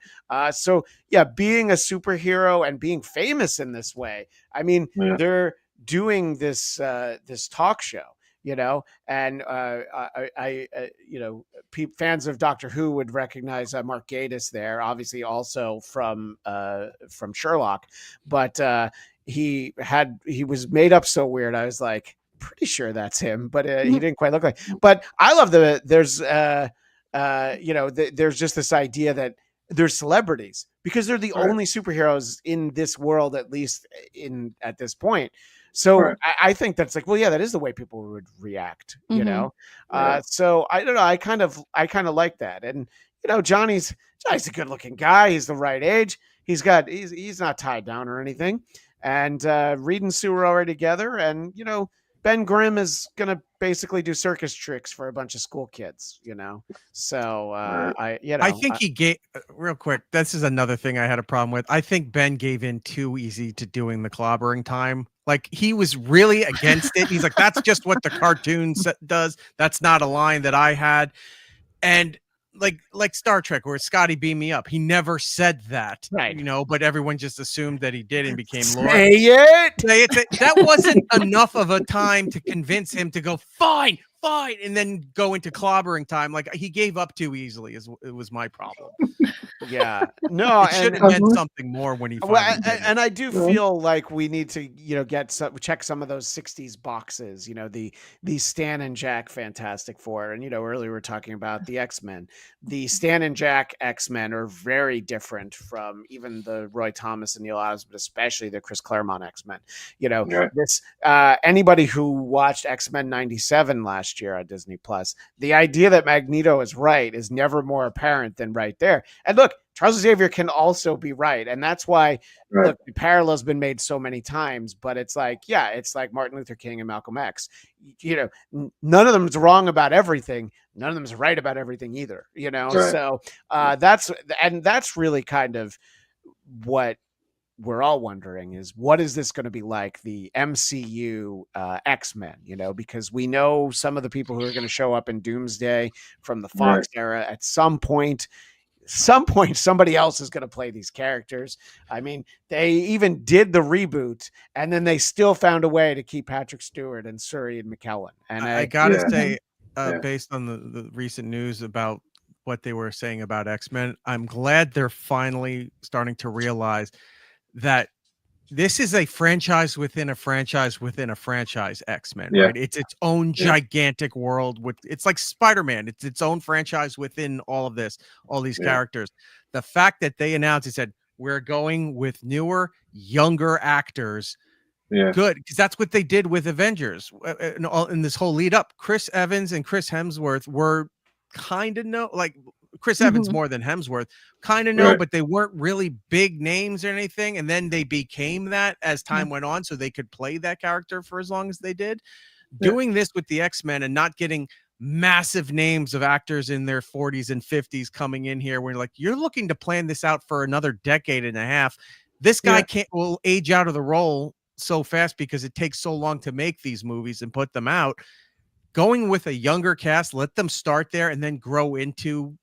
So yeah, being a superhero and being famous in this way, I mean, they're doing this, this talk show, and fans of Doctor Who would recognize Mark Gatiss there, obviously also from Sherlock, but he was made up so weird. I was like, pretty sure that's him, but he didn't quite look like. But I love there's just this idea that they're celebrities because they're the only superheroes in this world, at least at this point. So I think that's like, well, yeah, that is the way people would react, So I don't know. I kind of like that. And, Johnny's a good looking guy. He's the right age. He's not tied down or anything. And Reed and Sue are already together. And, Ben Grimm is going to basically do circus tricks for a bunch of school kids, So I think he gave real quick. This is another thing I had a problem with. I think Ben gave in too easy to doing the clobbering time. Like he was really against it. He's like, that's just what the cartoon does. That's not a line that I had. And like Star Trek where Scotty beam me up. He never said that, right? But everyone just assumed that he did and became Lord. Say it. That wasn't enough of a time to convince him to go fine, and then go into clobbering time. Like he gave up too easily. It was my problem. Yeah, no, it should have meant something more when he. And I do feel like we need to, check some of those '60s boxes. The Stan and Jack Fantastic Four, and earlier we were talking about the X-Men. The Stan and Jack X-Men are very different from even the Roy Thomas and Neil Adams, but especially the Chris Claremont X-Men. This anybody who watched X-Men '97 last year on Disney Plus, the idea that Magneto is right is never more apparent than right there. And look, Charles Xavier can also be right. And that's why look, the parallel's been made so many times, but it's like, yeah, it's like Martin Luther King and Malcolm X. None of them is wrong about everything. None of them is right about everything either, So that's really kind of what we're all wondering is, what is this going to be like, the MCU X-Men, because we know some of the people who are going to show up in Doomsday from the Fox era at some point somebody else is going to play these characters. I mean, they even did the reboot and then they still found a way to keep Patrick Stewart and Suri and McKellen. And I gotta say, based on the recent news about what they were saying about X-Men, I'm glad they're finally starting to realize that this is a franchise within a franchise within a franchise. X-Men, right? It's its own gigantic world. It's like Spider-Man. It's its own franchise within all of this, all these characters. The fact that they announced, it said, we're going with newer, younger actors. Good, because that's what they did with Avengers in this whole lead up. Chris Evans and Chris Hemsworth were kind of Chris Evans more than Hemsworth, but they weren't really big names or anything. And then they became that as time went on, so they could play that character for as long as they did. Doing this with the X-Men and not getting massive names of actors in their 40s and 50s coming in here, where you're looking to plan this out for another decade and a half. This guy will age out of the role so fast because it takes so long to make these movies and put them out. Going with a younger cast, let them start there and then grow into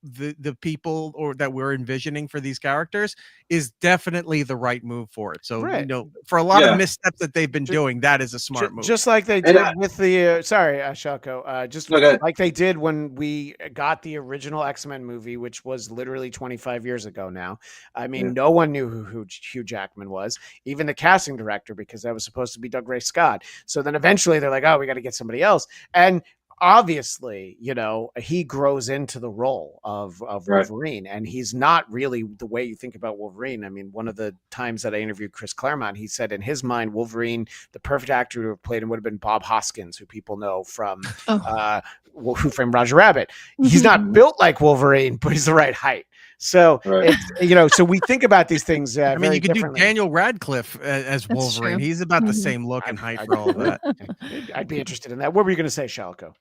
the people or that we're envisioning for these characters is definitely the right move for it. So, Right. for a lot of missteps that they've been doing, that is a smart move. Just like they did with the sorry, Shalako, just like they did when we got the original X-Men movie, which was literally 25 years ago now. I mean, no one knew who Hugh Jackman was, even the casting director, because that was supposed to be Doug Ray Scott. So then eventually they're like, oh, we got to get somebody else. And obviously, he grows into the role of Wolverine, and he's not really the way you think about Wolverine. I mean, one of the times that I interviewed Chris Claremont, he said in his mind, Wolverine, the perfect actor to have played him would have been Bob Hoskins, who people know from Who Framed Roger Rabbit. He's not built like Wolverine, but he's the right height. So it's, so we think about these things. I mean, you could do Daniel Radcliffe as Wolverine. He's about the same look and height for all of that. I'd be interested in that. What were you going to say, Shalako?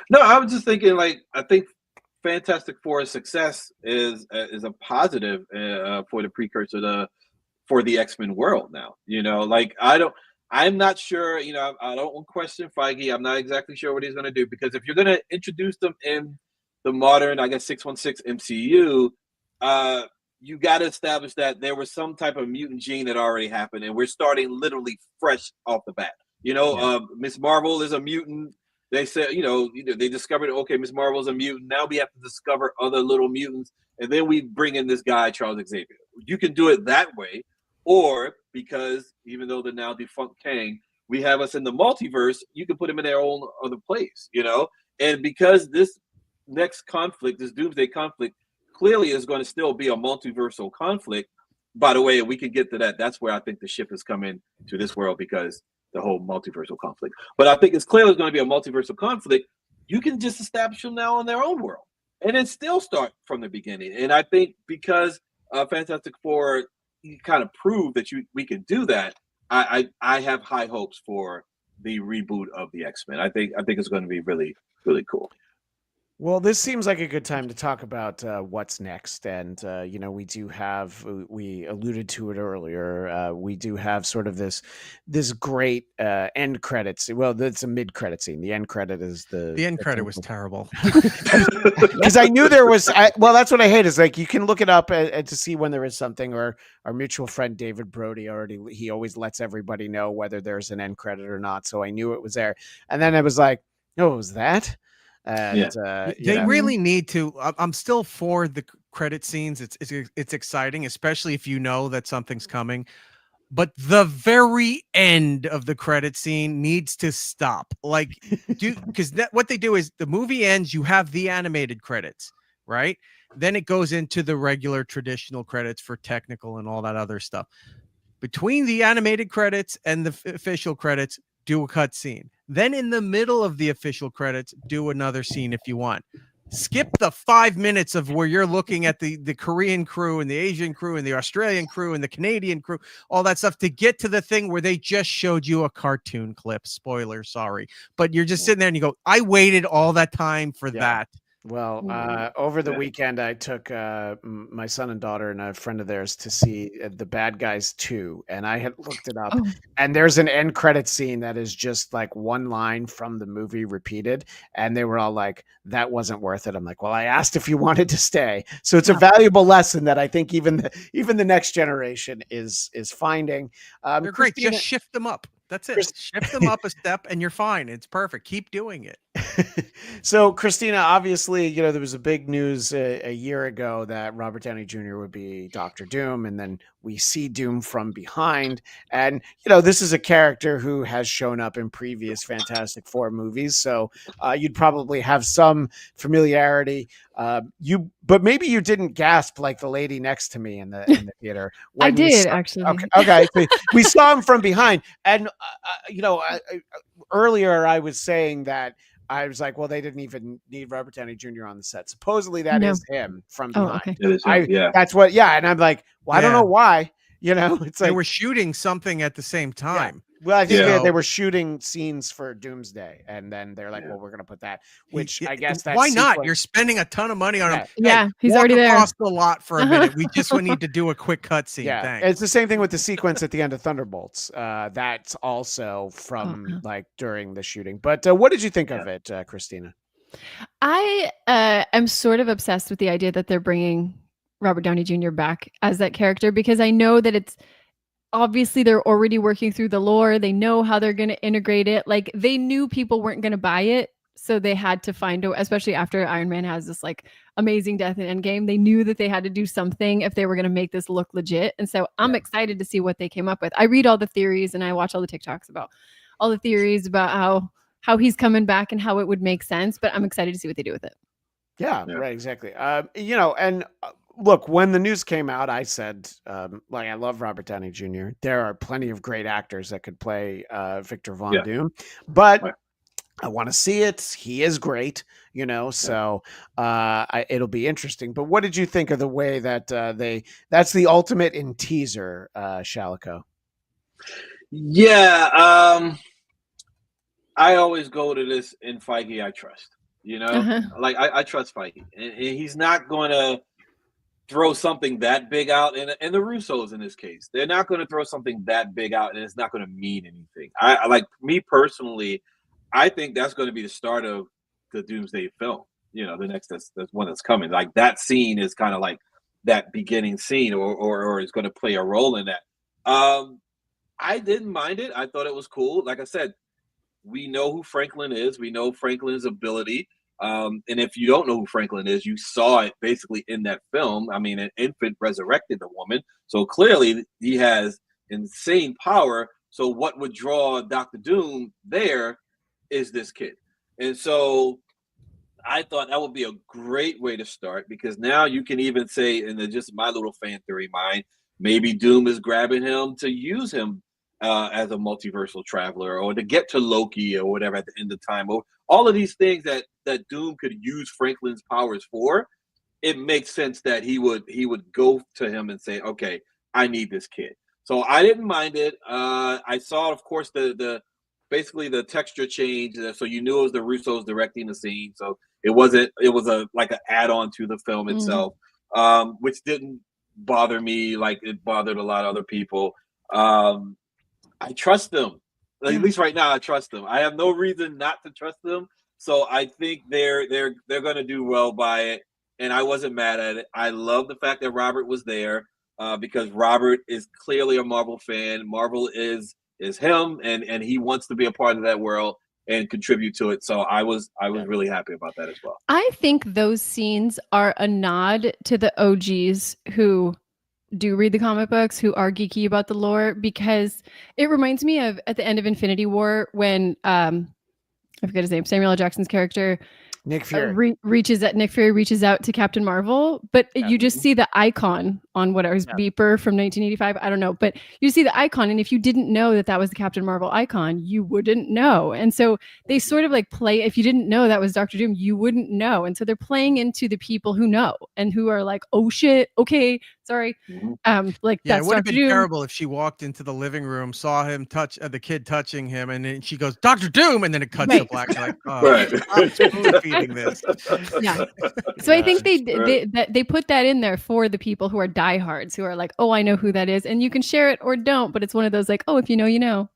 No, I was just thinking, I think Fantastic Four's success is a positive for the precursor for the X-Men world now. I'm not sure, I don't question Feige. I'm not exactly sure what he's going to do, because if you're going to introduce them in the modern, I guess, 616 MCU, you got to establish that there was some type of mutant gene that already happened, and we're starting literally fresh off the bat. Miss Marvel is a mutant. They said, they discovered, okay, Miss Marvel's a mutant. Now we have to discover other little mutants, and then we bring in this guy, Charles Xavier. You can do it that way, or because even though the now defunct Kang, we have us in the multiverse, you can put them in their own other place, And because this next conflict, this Doomsday conflict, clearly is going to still be a multiversal conflict. By the way, we can get to that. That's where I think the ship is coming to this world, because the whole multiversal conflict. But I think it's clearly going to be a multiversal conflict. You can just establish them now in their own world and then still start from the beginning. And I think because Fantastic Four kind of proved that we can do that, I have high hopes for the reboot of the X-Men. I think it's going to be really, really cool. Well, this seems like a good time to talk about what's next. And, we do have, we alluded to it earlier, we do have sort of this great end credits. Well, that's a mid-credit scene. The end credit is the end credit was terrible. Because I knew there was, that's what I hate, is you can look it up to see when there is something, or our mutual friend David Brody he always lets everybody know whether there's an end credit or not. So I knew it was there. And then I was like, oh, was that? And they really need to. I'm still for the credit scenes. It's exciting, especially if you know that something's coming. But the very end of the credit scene needs to stop. Because what they do is the movie ends. You have the animated credits, right? Then it goes into the regular traditional credits for technical and all that other stuff. Between the animated credits and the official credits, do a cut scene. Then in the middle of the official credits, do another scene if you want. Skip the 5 minutes of where you're looking at the Korean crew and the Asian crew and the Australian crew and the Canadian crew, all that stuff, to get to the thing where they just showed you a cartoon clip. Spoiler, sorry. But you're just sitting there and you go, I waited all that time for that. Well, over the weekend, I took my son and daughter and a friend of theirs to see The Bad Guys 2, and I had looked it up, and there's an end credit scene that is just like one line from the movie repeated, and they were all like, that wasn't worth it. I'm like, well, I asked if you wanted to stay. So it's a valuable lesson that I think even the next generation is finding. They're great. Just shift them up. That's it. Shift them up a step and you're fine. It's perfect. Keep doing it. So, Christina, obviously, there was a big news a year ago that Robert Downey Jr. would be Dr. Doom, and then we see Doom from behind. And, this is a character who has shown up in previous Fantastic Four movies, so you'd probably have some familiarity. But maybe you didn't gasp like the lady next to me in the theater. I did, actually. Okay. We saw him from behind, and earlier I was saying that I was like, well, they didn't even need Robert Downey Jr. on the set. Supposedly that is him from behind. Okay. That's what. Yeah, and I'm like, well, I don't know why. It's like they were shooting something at the same time. Yeah. Well, I think they were shooting scenes for Doomsday, and then they're like, well, we're going to put that, which I guess that's... Why not? You're spending a ton of money on him. Yeah, he's already there. Across the lot for a minute. We just need to do a quick cut scene. Yeah, Thanks. It's the same thing with the sequence at the end of Thunderbolts. That's also from during the shooting. But what did you think of it, Christina? I am sort of obsessed with the idea that they're bringing Robert Downey Jr. back as that character, because I know that it's obviously they're already working through the lore. They know how they're going to integrate it. Like, they knew people weren't going to buy it, so they had to find a, especially after Iron Man has this like amazing death in Endgame, they knew that they had to do something if they were going to make this look legit. And so I'm excited to see what they came up with. I read all the theories and I watch all the TikToks about all the theories about how he's coming back and how it would make sense, but I'm excited to see what they do with it. Yeah. Right. Exactly. You know, and look, when the news came out, I said, like, I love Robert Downey Jr. There are plenty of great actors that could play Victor Von Doom, but I want to see it. He is great, you know, so it'll be interesting. But what did you think of the way that that's the ultimate in teaser, Shalako? Yeah. I always go to this in Feige I trust, you know, like I trust Feige, and he's not going to throw something that big out, and the Russos in this case, they're not going to throw something that big out and it's not going to mean anything. I like, me personally, I think that's going to be the start of the Doomsday film. You know, the next that's one that's coming. Like, that scene is kind of like that beginning scene, or is going to play a role in that. I didn't mind it. I thought it was cool. Like I said, we know who Franklin is. We know Franklin's ability. And if you don't know who Franklin is, you saw it basically in that film. I mean, an infant resurrected a woman. So clearly he has insane power. So what would draw Dr. Doom there is this kid. And so I thought that would be a great way to start, because now you can even say, in just my little fan theory mind, maybe Doom is grabbing him to use him as a multiversal traveler, or to get to Loki or whatever at the end of time. All of these things that Doom could use Franklin's powers for, it makes sense that he would go to him and say, okay, I need this kid. So I didn't mind it. I saw, of course, the basically the texture change, so you knew it was the Russos directing the scene. So it was like an add-on to the film itself, which didn't bother me like it bothered a lot of other people. I trust them. At least right now, I trust them. I have no reason not to trust them. So I think they're going to do well by it, and I wasn't mad at it. I love the fact that Robert was there, because Robert is clearly a Marvel fan. Marvel is him, and he wants to be a part of that world and contribute to it. So I was really happy about that as well. I think those scenes are a nod to the OGs who do read the comic books, who are geeky about the lore, because it reminds me of at the end of Infinity War when I forget his name, Samuel L. Jackson's character, Nick Fury Nick Fury reaches out to Captain Marvel, but you just see the icon on whatever his beeper from 1985. I don't know, but you see the icon, and if you didn't know that was the Captain Marvel icon, you wouldn't know. And so they sort of like play. If you didn't know that was Dr. Doom, you wouldn't know. And so they're playing into the people who know and who are like, "Oh shit, okay, sorry." Like, yeah, that's it would have Dr. been Doom. Terrible if she walked into the living room, saw him touch the kid touching him, and then she goes, "Dr. Doom," and then it cuts to black. Like, I'm spoon feeding this. Yeah. So I think they put that in there for the people who are diehards, who are like, "Oh, I know who that is," and you can share it or don't, but it's one of those like, "Oh, if you know, you know."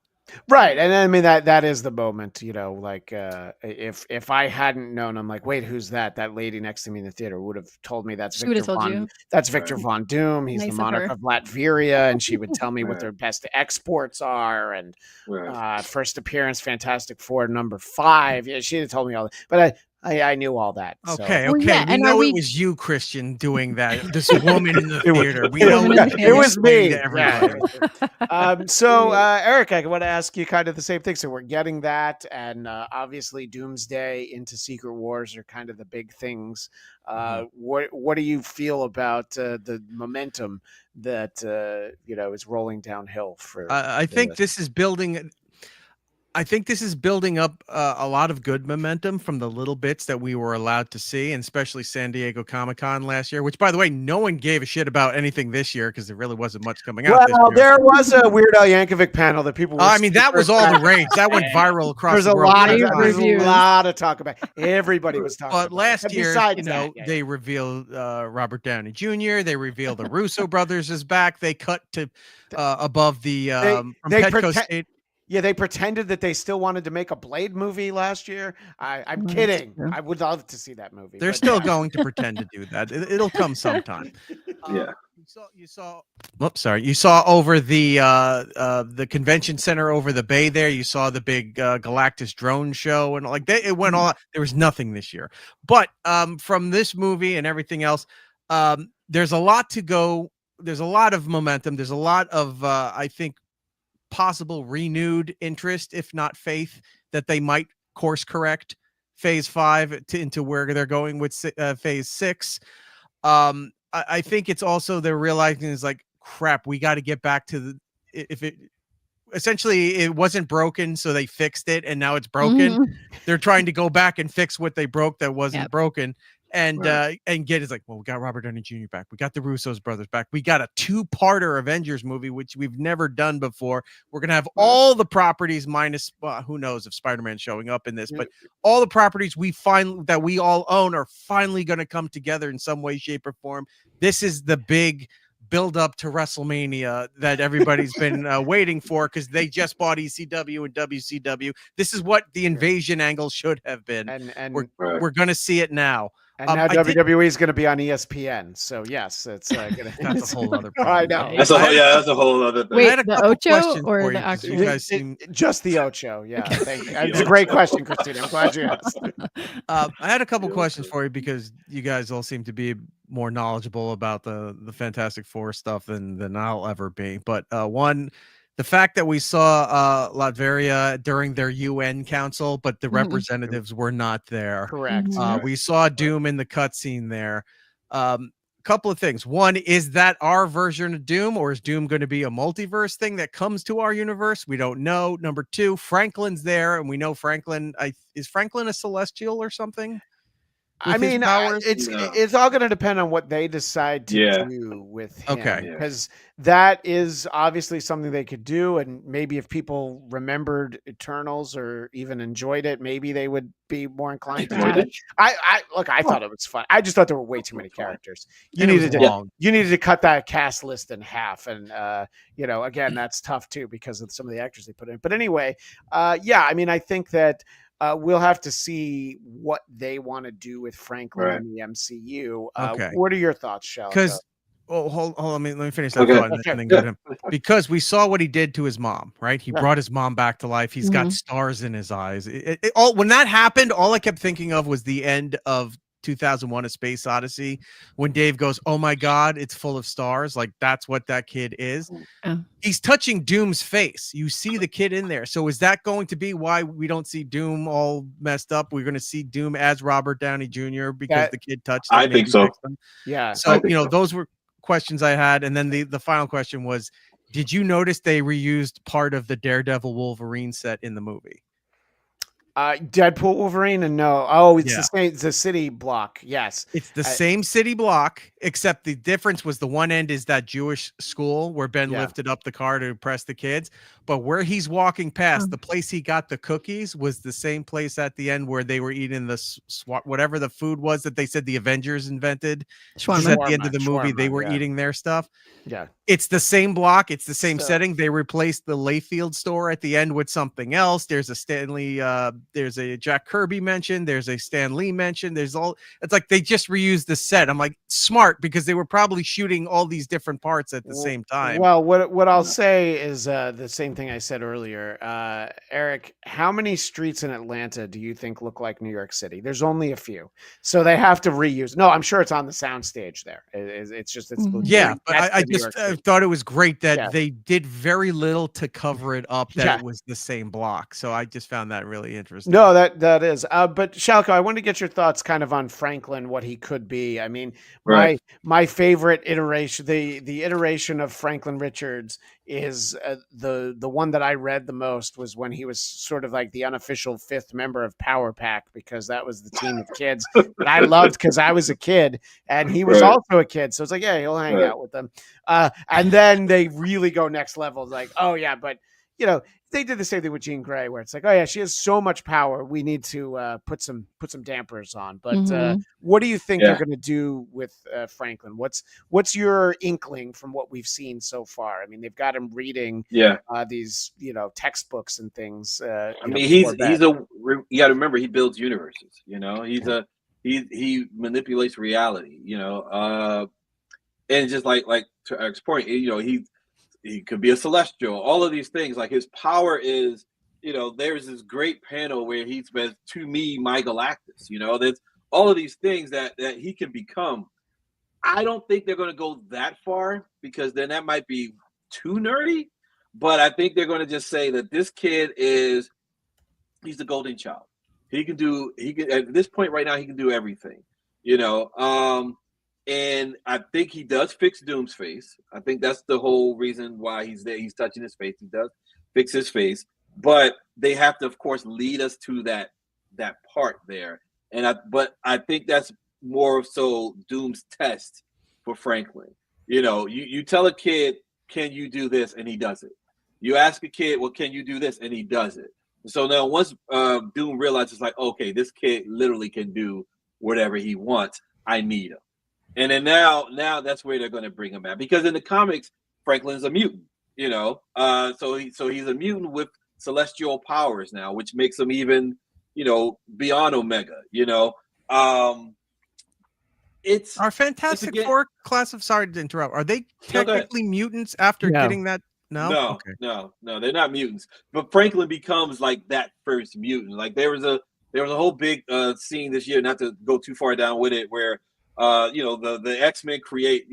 Right. And I mean, that is the moment, you know, like if I hadn't known, I'm like, wait, who's that? That lady next to me in the theater would have told me that's Victor Von Doom. He's the monarch of Latveria, and she would tell me what their best exports are, and first appearance, Fantastic Four #5. Yeah, she had told me all that, but I knew all that. Okay, so. okay. Yeah, we know it was you, Christian, doing that. This woman in the theater. We know it was me. Yeah. So, Eric, I want to ask you kind of the same thing. So we're getting that, and obviously Doomsday into Secret Wars are kind of the big things. What do you feel about the momentum that is rolling downhill for? I think this is building. I think this is building up a lot of good momentum from the little bits that we were allowed to see, and especially San Diego Comic-Con last year, which, by the way, no one gave a shit about anything this year because there really wasn't much coming out this year. There was a Weird Al Yankovic panel that people were that was all the rage. That went viral across the world. There's a lot of talk about it. Everybody was talking about it. But last year, they revealed Robert Downey Jr., they revealed the Russo brothers is back. They cut to above the from Petco State. Yeah, they pretended that they still wanted to make a Blade movie last year. I'm Well, that's kidding. true. I would love to see that movie. They're but still yeah. going to pretend to do that. It'll come sometime. Yeah. You saw. Whoops, sorry. You saw over the convention center over the bay there. You saw the big Galactus drone show and like it went all. There was nothing this year, but from this movie and everything else, there's a lot to go. There's a lot of momentum. There's a lot of I think possible renewed interest, if not faith, that they might course correct Phase 5 into where they're going with Phase 6. I think it's also they're realizing is like, crap, we got to get back to the, if it essentially it wasn't broken, so they fixed it and now it's broken. Mhm. They're trying to go back and fix what they broke that wasn't broken. And get is like, well, we got Robert Downey Jr. back. We got the Russo's brothers back. We got a 2-parter Avengers movie, which we've never done before. We're going to have all the properties minus, who knows if Spider-Man's showing up in this, but all the properties that we all own are finally going to come together in some way, shape, or form. This is the big build up to WrestleMania that everybody's been waiting for, because they just bought ECW and WCW. This is what the invasion angle should have been. And we're going to see it now. And now WWE is going to be on ESPN. So yes, it's that's a whole other problem. I know. That's a whole other thing. Wait, the Ocho or the actual? You guys seem... Just the Ocho. Yeah, thank you. It's a great question, Christina. I'm glad you asked. I had a couple questions for you because you guys all seem to be more knowledgeable about the Fantastic Four stuff than I'll ever be. But one, the fact that we saw Latveria during their UN council, but the representatives were not there. Correct. We saw Doom in the cutscene there. Couple of things. One, is that our version of Doom, or is Doom going to be a multiverse thing that comes to our universe? We don't know. Number two, Franklin's there, and we know Franklin. Is Franklin a Celestial or something? I mean, it's all going to depend on what they decide to do with him. Okay. Because that is obviously something they could do. And maybe if people remembered Eternals or even enjoyed it, maybe they would be more inclined to do it. I thought it was fun. I just thought there were way too many characters. You needed to cut that cast list in half. And, again, that's tough too because of some of the actors they put in. But anyway, I mean, I think that we'll have to see what they want to do with Franklin in the MCU. Okay. What are your thoughts, Shalako? Because, hold on, let me finish that thought and then go to him. Because we saw what he did to his mom, right? He brought his mom back to life. He's got stars in his eyes. When that happened, all I kept thinking of was the end of 2001: A Space Odyssey, when Dave goes, "Oh my God, it's full of stars." Like that's what that kid is. He's touching Doom's face. You see the kid in there. So is that going to be why we don't see Doom all messed up? We're going to see Doom as Robert Downey Jr. because the kid touched him. I think so. Yeah. So those were questions I had, and then the final question was, did you notice they reused part of the Daredevil Wolverine set in the movie? Deadpool Wolverine and it's the same, the city block. Yes, it's the same city block, except the difference was the one end is that Jewish school where Ben lifted up the car to impress the kids, but where he's walking past, the place he got the cookies was the same place at the end where they were eating the whatever the food was that they said the Avengers invented. Shawarma. At the end of the movie, they were eating their stuff. Yeah, it's the same block, it's the same setting. They replaced the Layfield store at the end with something else. There's a Stanley, there's a Jack Kirby mention, there's a Stan Lee mention, it's like they just reused the set. I'm like, smart, because they were probably shooting all these different parts at the same time. Well, what I'll say is the same thing I said earlier. Eric, how many streets in Atlanta do you think look like New York City? There's only a few, so they have to reuse. No, I'm sure it's on the soundstage there. It's but I just thought it was great that they did very little to cover it up, that it was the same block. So I just found that really interesting. No, that is. But Shalako, I want to get your thoughts kind of on Franklin, what he could be. I mean, my favorite iteration, the iteration of Franklin Richards is the one that I read the most was when he was sort of like the unofficial fifth member of Power Pack, because that was the team of kids that I loved because I was a kid and he was also a kid. So it's like, yeah, he'll hang out with them. And then they really go next level. Like, oh yeah, but you know, they did the same thing with Jean Grey, where it's like, oh yeah, she has so much power, we need to put some dampers on. But what do you think they're going to do with Franklin? What's your inkling from what we've seen so far? I mean, they've got him reading these, you know, textbooks and things. I mean, you got to remember, he builds universes. You know, he manipulates reality. You know, and just like to Eric's point, you know, he could be a celestial. All of these things, like his power is, you know, there's this great panel where he says, "To me, my Galactus." You know, there's all of these things that he can become. I don't think they're going to go that far, because then that might be too nerdy. But I think they're going to just say that this kid he's the golden child. He can at this point right now, he can do everything, you know. And I think he does fix Doom's face. I think that's the whole reason why he's there. He's touching his face. He does fix his face, but they have to, of course, lead us to that part there. But I think that's more so Doom's test for Franklin. You know, you tell a kid, "Can you do this?" and he does it. You ask a kid, "Well, can you do this?" and he does it. So now once Doom realizes, like, okay, this kid literally can do whatever he wants, I need him. And then now that's where they're going to bring him at, because in the comics, Franklin's a mutant, you know. So he's a mutant with celestial powers now, which makes him even, you know, beyond Omega, you know. It's our Fantastic Four class of, sorry to interrupt, are they technically mutants after getting that? No, they're not mutants. But Franklin becomes like that first mutant. Like there was a whole big scene this year, not to go too far down with it, where you know, the X-Men create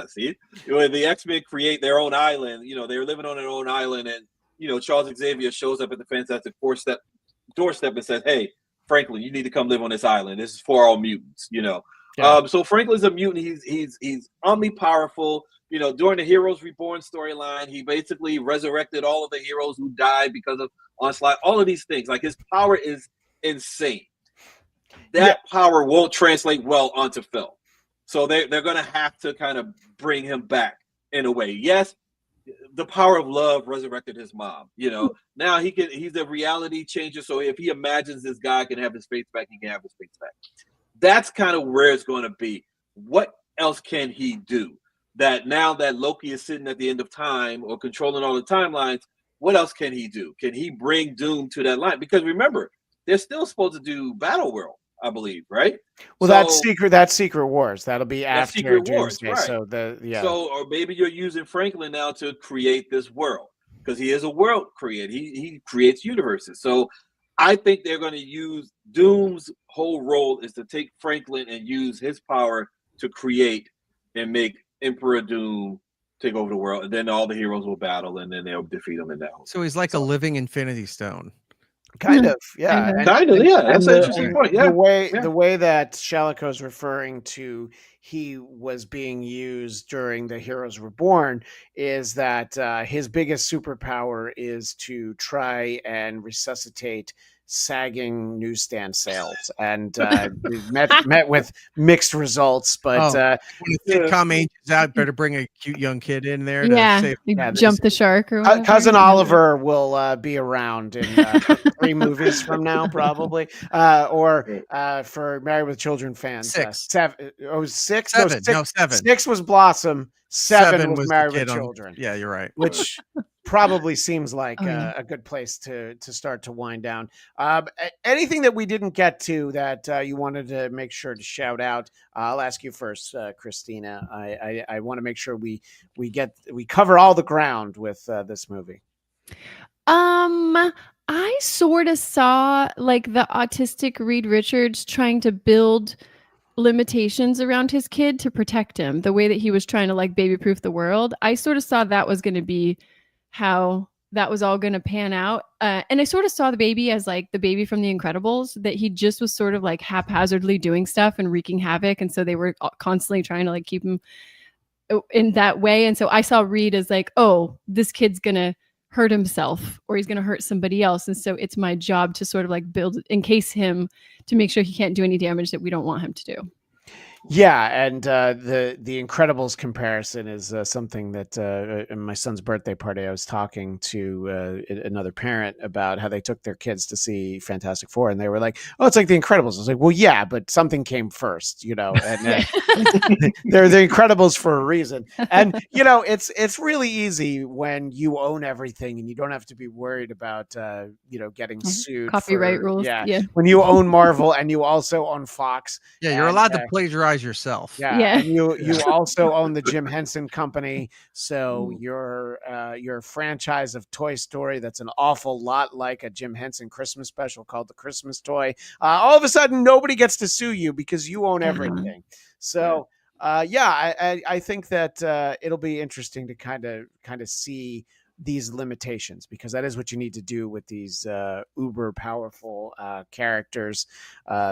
see, where the X-Men create their own island. You know, they're living on their own island, and you know, Charles Xavier shows up at the Fantastic Four doorstep and says, "Hey, Franklin, you need to come live on this island. This is for all mutants." You know. So Franklin's a mutant. He's omnipowerful. You know, during the Heroes Reborn storyline, he basically resurrected all of the heroes who died because of Onslaught. All of these things, like his power is insane. That power won't translate well onto film, so they're going to have to kind of bring him back in a way. Yes, the power of love resurrected his mom. You know, now he's a reality changer. So if he imagines this guy can have his face back, he can have his face back. That's kind of where it's going to be. What else can he do? That now that Loki is sitting at the end of time or controlling all the timelines, what else can he do? Can he bring Doom to that line? Because remember, they're still supposed to do Battle World, I believe, right? Well, that's Secret Wars. That'll be after Secret Wars, right? So So, or maybe you're using Franklin now to create this world, because he is a world creator. He creates universes. So I think they're going to use Doom's whole role is to take Franklin and use his power to create and make Emperor Doom take over the world, and then all the heroes will battle, and then they'll defeat him in that. So he's like a living Infinity Stone. Kind of, yeah. That's an interesting point. Yeah. The way that Shalako is referring to he was being used during the Heroes Reborn is that his biggest superpower is to try and resuscitate sagging newsstand sales, and met with mixed results. But when the sitcom ages out, better bring a cute young kid in there. Jump the shark or whatever. Cousin Oliver will be around in 3 movies from now, probably. Or for Married with Children fans, 6. 7. Oh, 6? Seven. No, 7. 6 was Blossom. 7 was Married with Children. Yeah, you're right. Which probably seems like a good place to start to wind down. Anything that we didn't get to that you wanted to make sure to shout out? I'll ask you first, Christina. I want to make sure we cover all the ground with this movie. I sort of saw like the autistic Reed Richards trying to build limitations around his kid to protect him, the way that he was trying to like baby proof the world. I sort of saw that was going to be how that was all going to pan out. And I sort of saw the baby as like the baby from The Incredibles, that he just was sort of like haphazardly doing stuff and wreaking havoc. And so they were constantly trying to like keep him in that way. And so I saw Reed as like, oh, this kid's going to hurt himself or he's going to hurt somebody else. And so it's my job to sort of like encase him to make sure he can't do any damage that we don't want him to do. Yeah, and the Incredibles comparison is something that in my son's birthday party, I was talking to another parent about how they took their kids to see Fantastic Four, and they were like, "Oh, it's like the Incredibles." I was like, "Well, yeah, but something came first, you know, and they're the Incredibles for a reason." And you know, it's really easy when you own everything and you don't have to be worried about you know, getting sued Copyright for rules. Yeah. when you own Marvel and you also own Fox. Yeah, you're And allowed to plagiarize yourself. yeah, and you also own the Jim Henson Company, so Mm. your franchise of Toy Story that's an awful lot like a Jim Henson Christmas special called The Christmas Toy. All of a sudden, nobody gets to sue you because you own everything. So, I think that it'll be interesting to kind of see these limitations, because that is what you need to do with these uber powerful characters,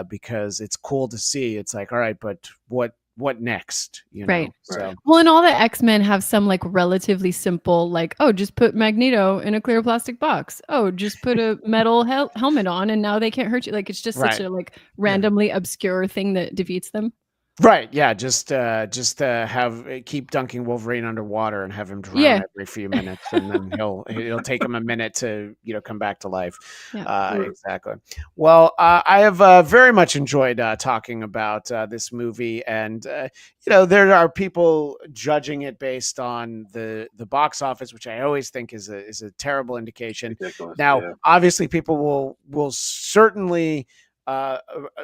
because it's cool to see. It's like, all right, but what next, you know? Right. So Well, and all the X-Men have some like relatively simple, like, oh, just put Magneto in a clear plastic box. Oh, just put a metal helmet on and now they can't hurt you. Like, it's just such right. a like randomly obscure thing that defeats them. Right, yeah, just have keep dunking Wolverine underwater and have him drown Yeah. every few minutes, and then it'll take him a minute to, you know, come back to life. Yeah. Exactly. Well, I have very much enjoyed talking about this movie, and you know, there are people judging it based on the box office, which I always think is a terrible indication. Ridiculous. Now, Yeah. obviously, people will certainly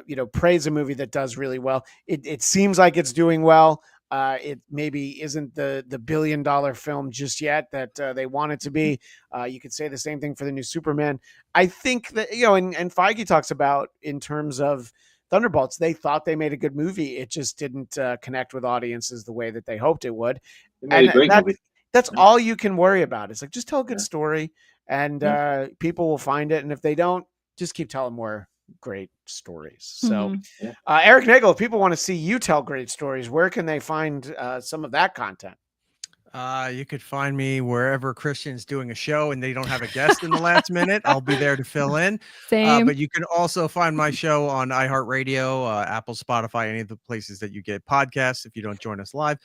you know, praise a movie that does really well. It seems like it's doing well. It maybe isn't the $1 billion film just yet that they want it to be. You could say the same thing for the new Superman. I think that, you know, and Feige talks about in terms of Thunderbolts, they thought they made a good movie. It just didn't connect with audiences the way that they hoped it would. They made a great movie. That's all you can worry about. It's like, just tell a good story, and people will find it. And if they don't, just keep telling more great stories. So Erik Nagel, if people want to see you tell great stories, where can they find some of that content? You could find me wherever Christian's doing a show and they don't have a guest in the last minute. I'll be there to fill in. Same. But you can also find my show on iHeartRadio, Apple, Spotify, any of the places that you get podcasts if you don't join us live.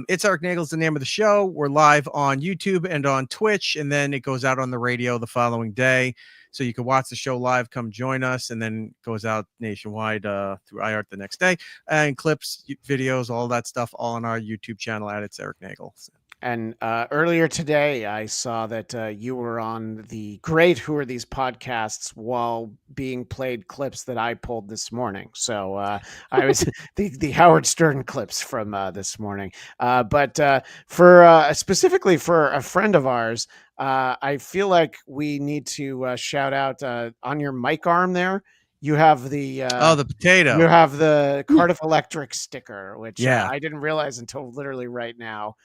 It's Erik Nagel is the name of the show. We're live on YouTube and on Twitch, and then it goes out on the radio the following day. So you can watch the show live, come join us, and then goes out nationwide through iHeart the next day. And clips, videos, all that stuff, all on our YouTube channel at It's Erik Nagel. And earlier today, I saw that you were on the great Who Are These podcasts while being played clips that I pulled this morning. So I was the Howard Stern clips from this morning. But for specifically for a friend of ours, I feel like we need to shout out on your mic arm there. You have the the potato. You have the Cardiff Electric sticker, which I didn't realize until literally right now.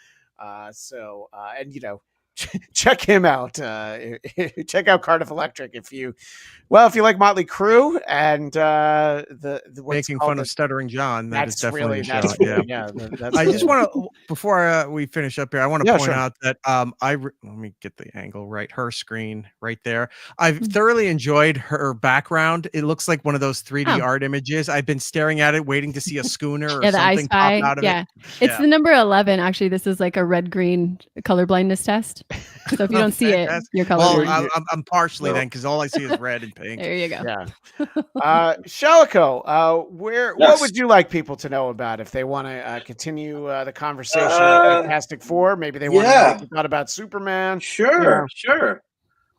And you know, check him out. Check out Cardiff Electric if you like Motley Crue and the making fun of Stuttering John. That is definitely that's I just want to, before we finish up here, I want to point out that let me get the angle right. Her screen right there. I've thoroughly enjoyed her background. It looks like one of those 3D art images. I've been staring at it, waiting to see a schooner or something pop out of it. It's the number 11. Actually, this is like a red-green color blindness test. So if you don't see it, you're colorblind. Well, I'm partially then, because all I see is red and pink. There you go. Yeah. Shalako, what would you like people to know about if they want to continue the conversation on Fantastic Four? Maybe they want to know what you thought about Superman. Sure.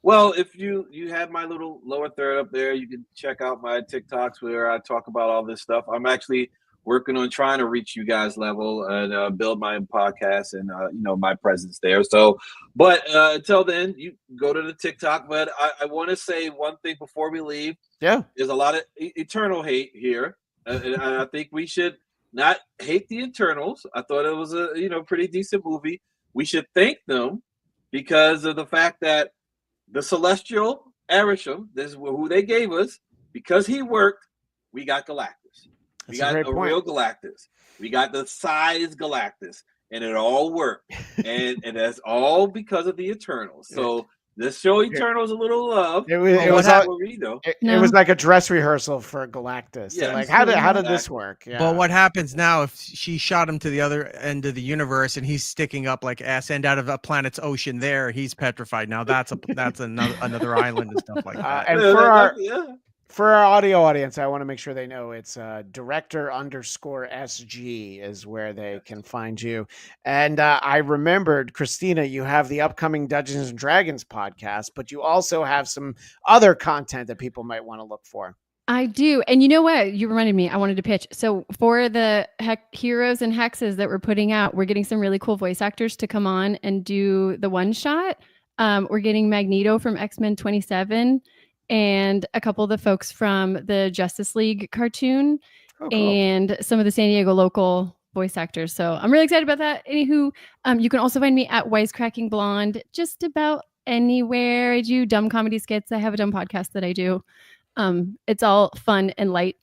Well, if you had my little lower third up there, you can check out my TikToks where I talk about all this stuff. I'm actually working on trying to reach you guys level and build my own podcast and my presence there. So, but until then, you go to the TikTok. But I want to say one thing before we leave. Yeah, there's a lot of eternal hate here, and I think we should not hate the Eternals. I thought it was a pretty decent movie. We should thank them because of the fact that the Celestial Arishem, this is who they gave us, because he worked, we got Galactus. We got a real Galactus. We got the size Galactus, and it all worked. and that's all because of the Eternals. So Let's show Eternals a little love. It was it was like a dress rehearsal for Galactus. Yeah. Like, how did this work? Yeah. But what happens now if she shot him to the other end of the universe and he's sticking up like ass end out of a planet's ocean there? He's petrified. Now that's another island and stuff like that. And for our audio audience, I want to make sure they know it's director_SG is where they can find you. And I remembered, Christina, you have the upcoming Dungeons and Dragons podcast, but you also have some other content that people might want to look for. I do. And you know what? You reminded me, I wanted to pitch. So for the Heroes and Hexes that we're putting out, we're getting some really cool voice actors to come on and do the one shot. We're getting Magneto from X-Men 27 and a couple of the folks from the Justice League cartoon and some of the San Diego local voice actors. So I'm really excited about that. Anywho, you can also find me at Wisecracking Blonde just about anywhere. I do dumb comedy skits. I have a dumb podcast that I do. It's all fun and light.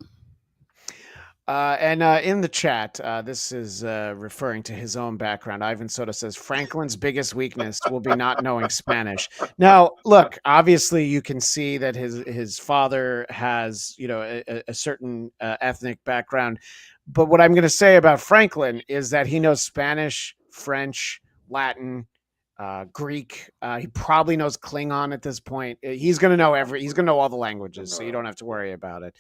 And in the chat, this is referring to his own background. Ivan Soto says Franklin's biggest weakness will be not knowing Spanish. Now, look, obviously, you can see that his father has, a certain ethnic background. But what I'm going to say about Franklin is that he knows Spanish, French, Latin, Greek. He probably knows Klingon at this point. He's going to know he's going to know all the languages, so you don't have to worry about it.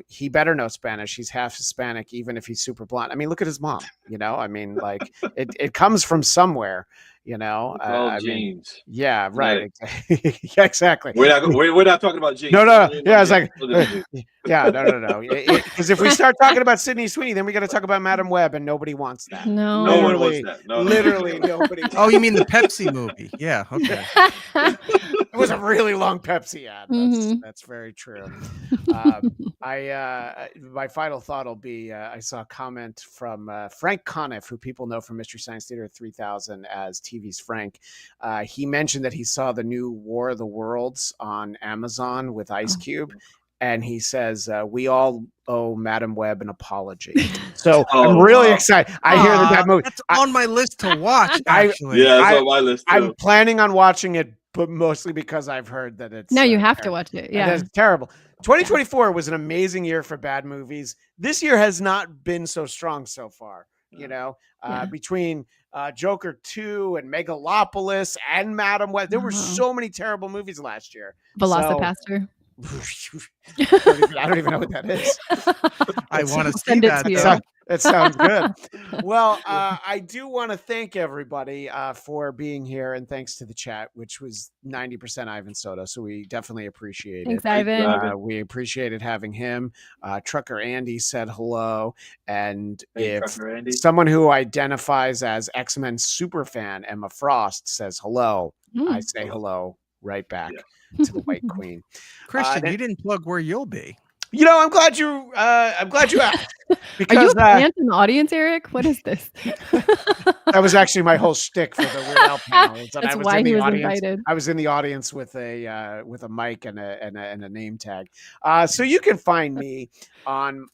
He better know Spanish. He's half Hispanic, even if he's super blonde. I mean, look at his mom, like it comes from somewhere, genes. Yeah, right. Yeah, exactly. We're not talking about genes. No. Yeah, it's like, yeah, no. Because if we start talking about Sydney Sweeney, then we got to talk about Madam Web, and nobody wants that. No, no one wants that. No. Literally nobody. Oh, you mean the Pepsi movie? Yeah. Okay. It was a really long Pepsi ad. That's very true. My final thought will be, I saw a comment from Frank Conniff, who people know from Mystery Science Theater 3000 as TV's Frank. He mentioned that he saw the new War of the Worlds on Amazon with Ice Cube. And he says, we all owe Madam Web an apology. So I'm really excited. I hear that movie. That's on my list to watch, actually. It's on my list, too. I'm planning on watching it, but mostly because I've heard that it's... No, you have to watch it. Yeah. It's terrible. 2024 was an amazing year for bad movies. This year has not been so strong so far. Between Joker 2 and Megalopolis and Madam Web, there were so many terrible movies last year. Velocipaster. I don't even know what that is. I want to see that. It sounds good. Well, I do want to thank everybody for being here, and thanks to the chat, which was 90% Ivan Soto. So we definitely appreciate it. Thanks, Ivan. We appreciated having him. Trucker Andy said hello, and if someone who identifies as X-Men superfan Emma Frost says hello, I say hello right back to the White Queen. Christian, you didn't plug where you'll be. I'm glad you asked. Because, are you a plant in the audience, Eric? What is this? That was actually my whole shtick for the Weird Al panel. That's why he was invited. I was in the audience with a mic and a name tag. So you can find me on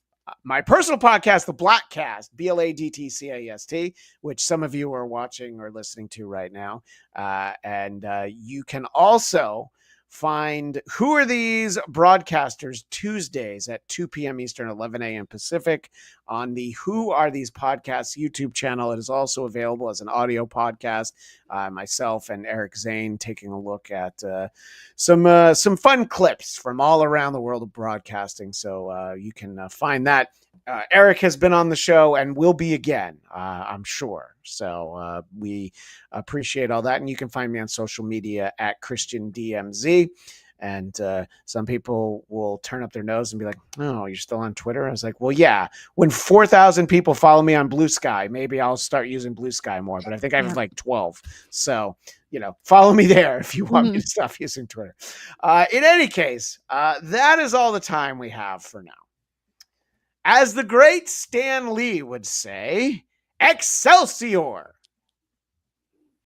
my personal podcast, the Blattcast, BLADTCAST, which some of you are watching or listening to right now. And you can also find Who Are These Broadcasters Tuesdays at 2 p.m. Eastern, 11 a.m. Pacific on the Who Are These Podcasts YouTube channel. It is also available as an audio podcast. Myself and Eric Zane taking a look at some fun clips from all around the world of broadcasting. So you can find that. Eric has been on the show and will be again, I'm sure. So we appreciate all that. And you can find me on social media at Christian DMZ. And some people will turn up their nose and be like, oh, you're still on Twitter? I was like, well, yeah. When 4,000 people follow me on Blue Sky, maybe I'll start using Blue Sky more. But I think I have like 12. So, follow me there if you want me to stop using Twitter. In any case, that is all the time we have for now. As the great Stan Lee would say, Excelsior!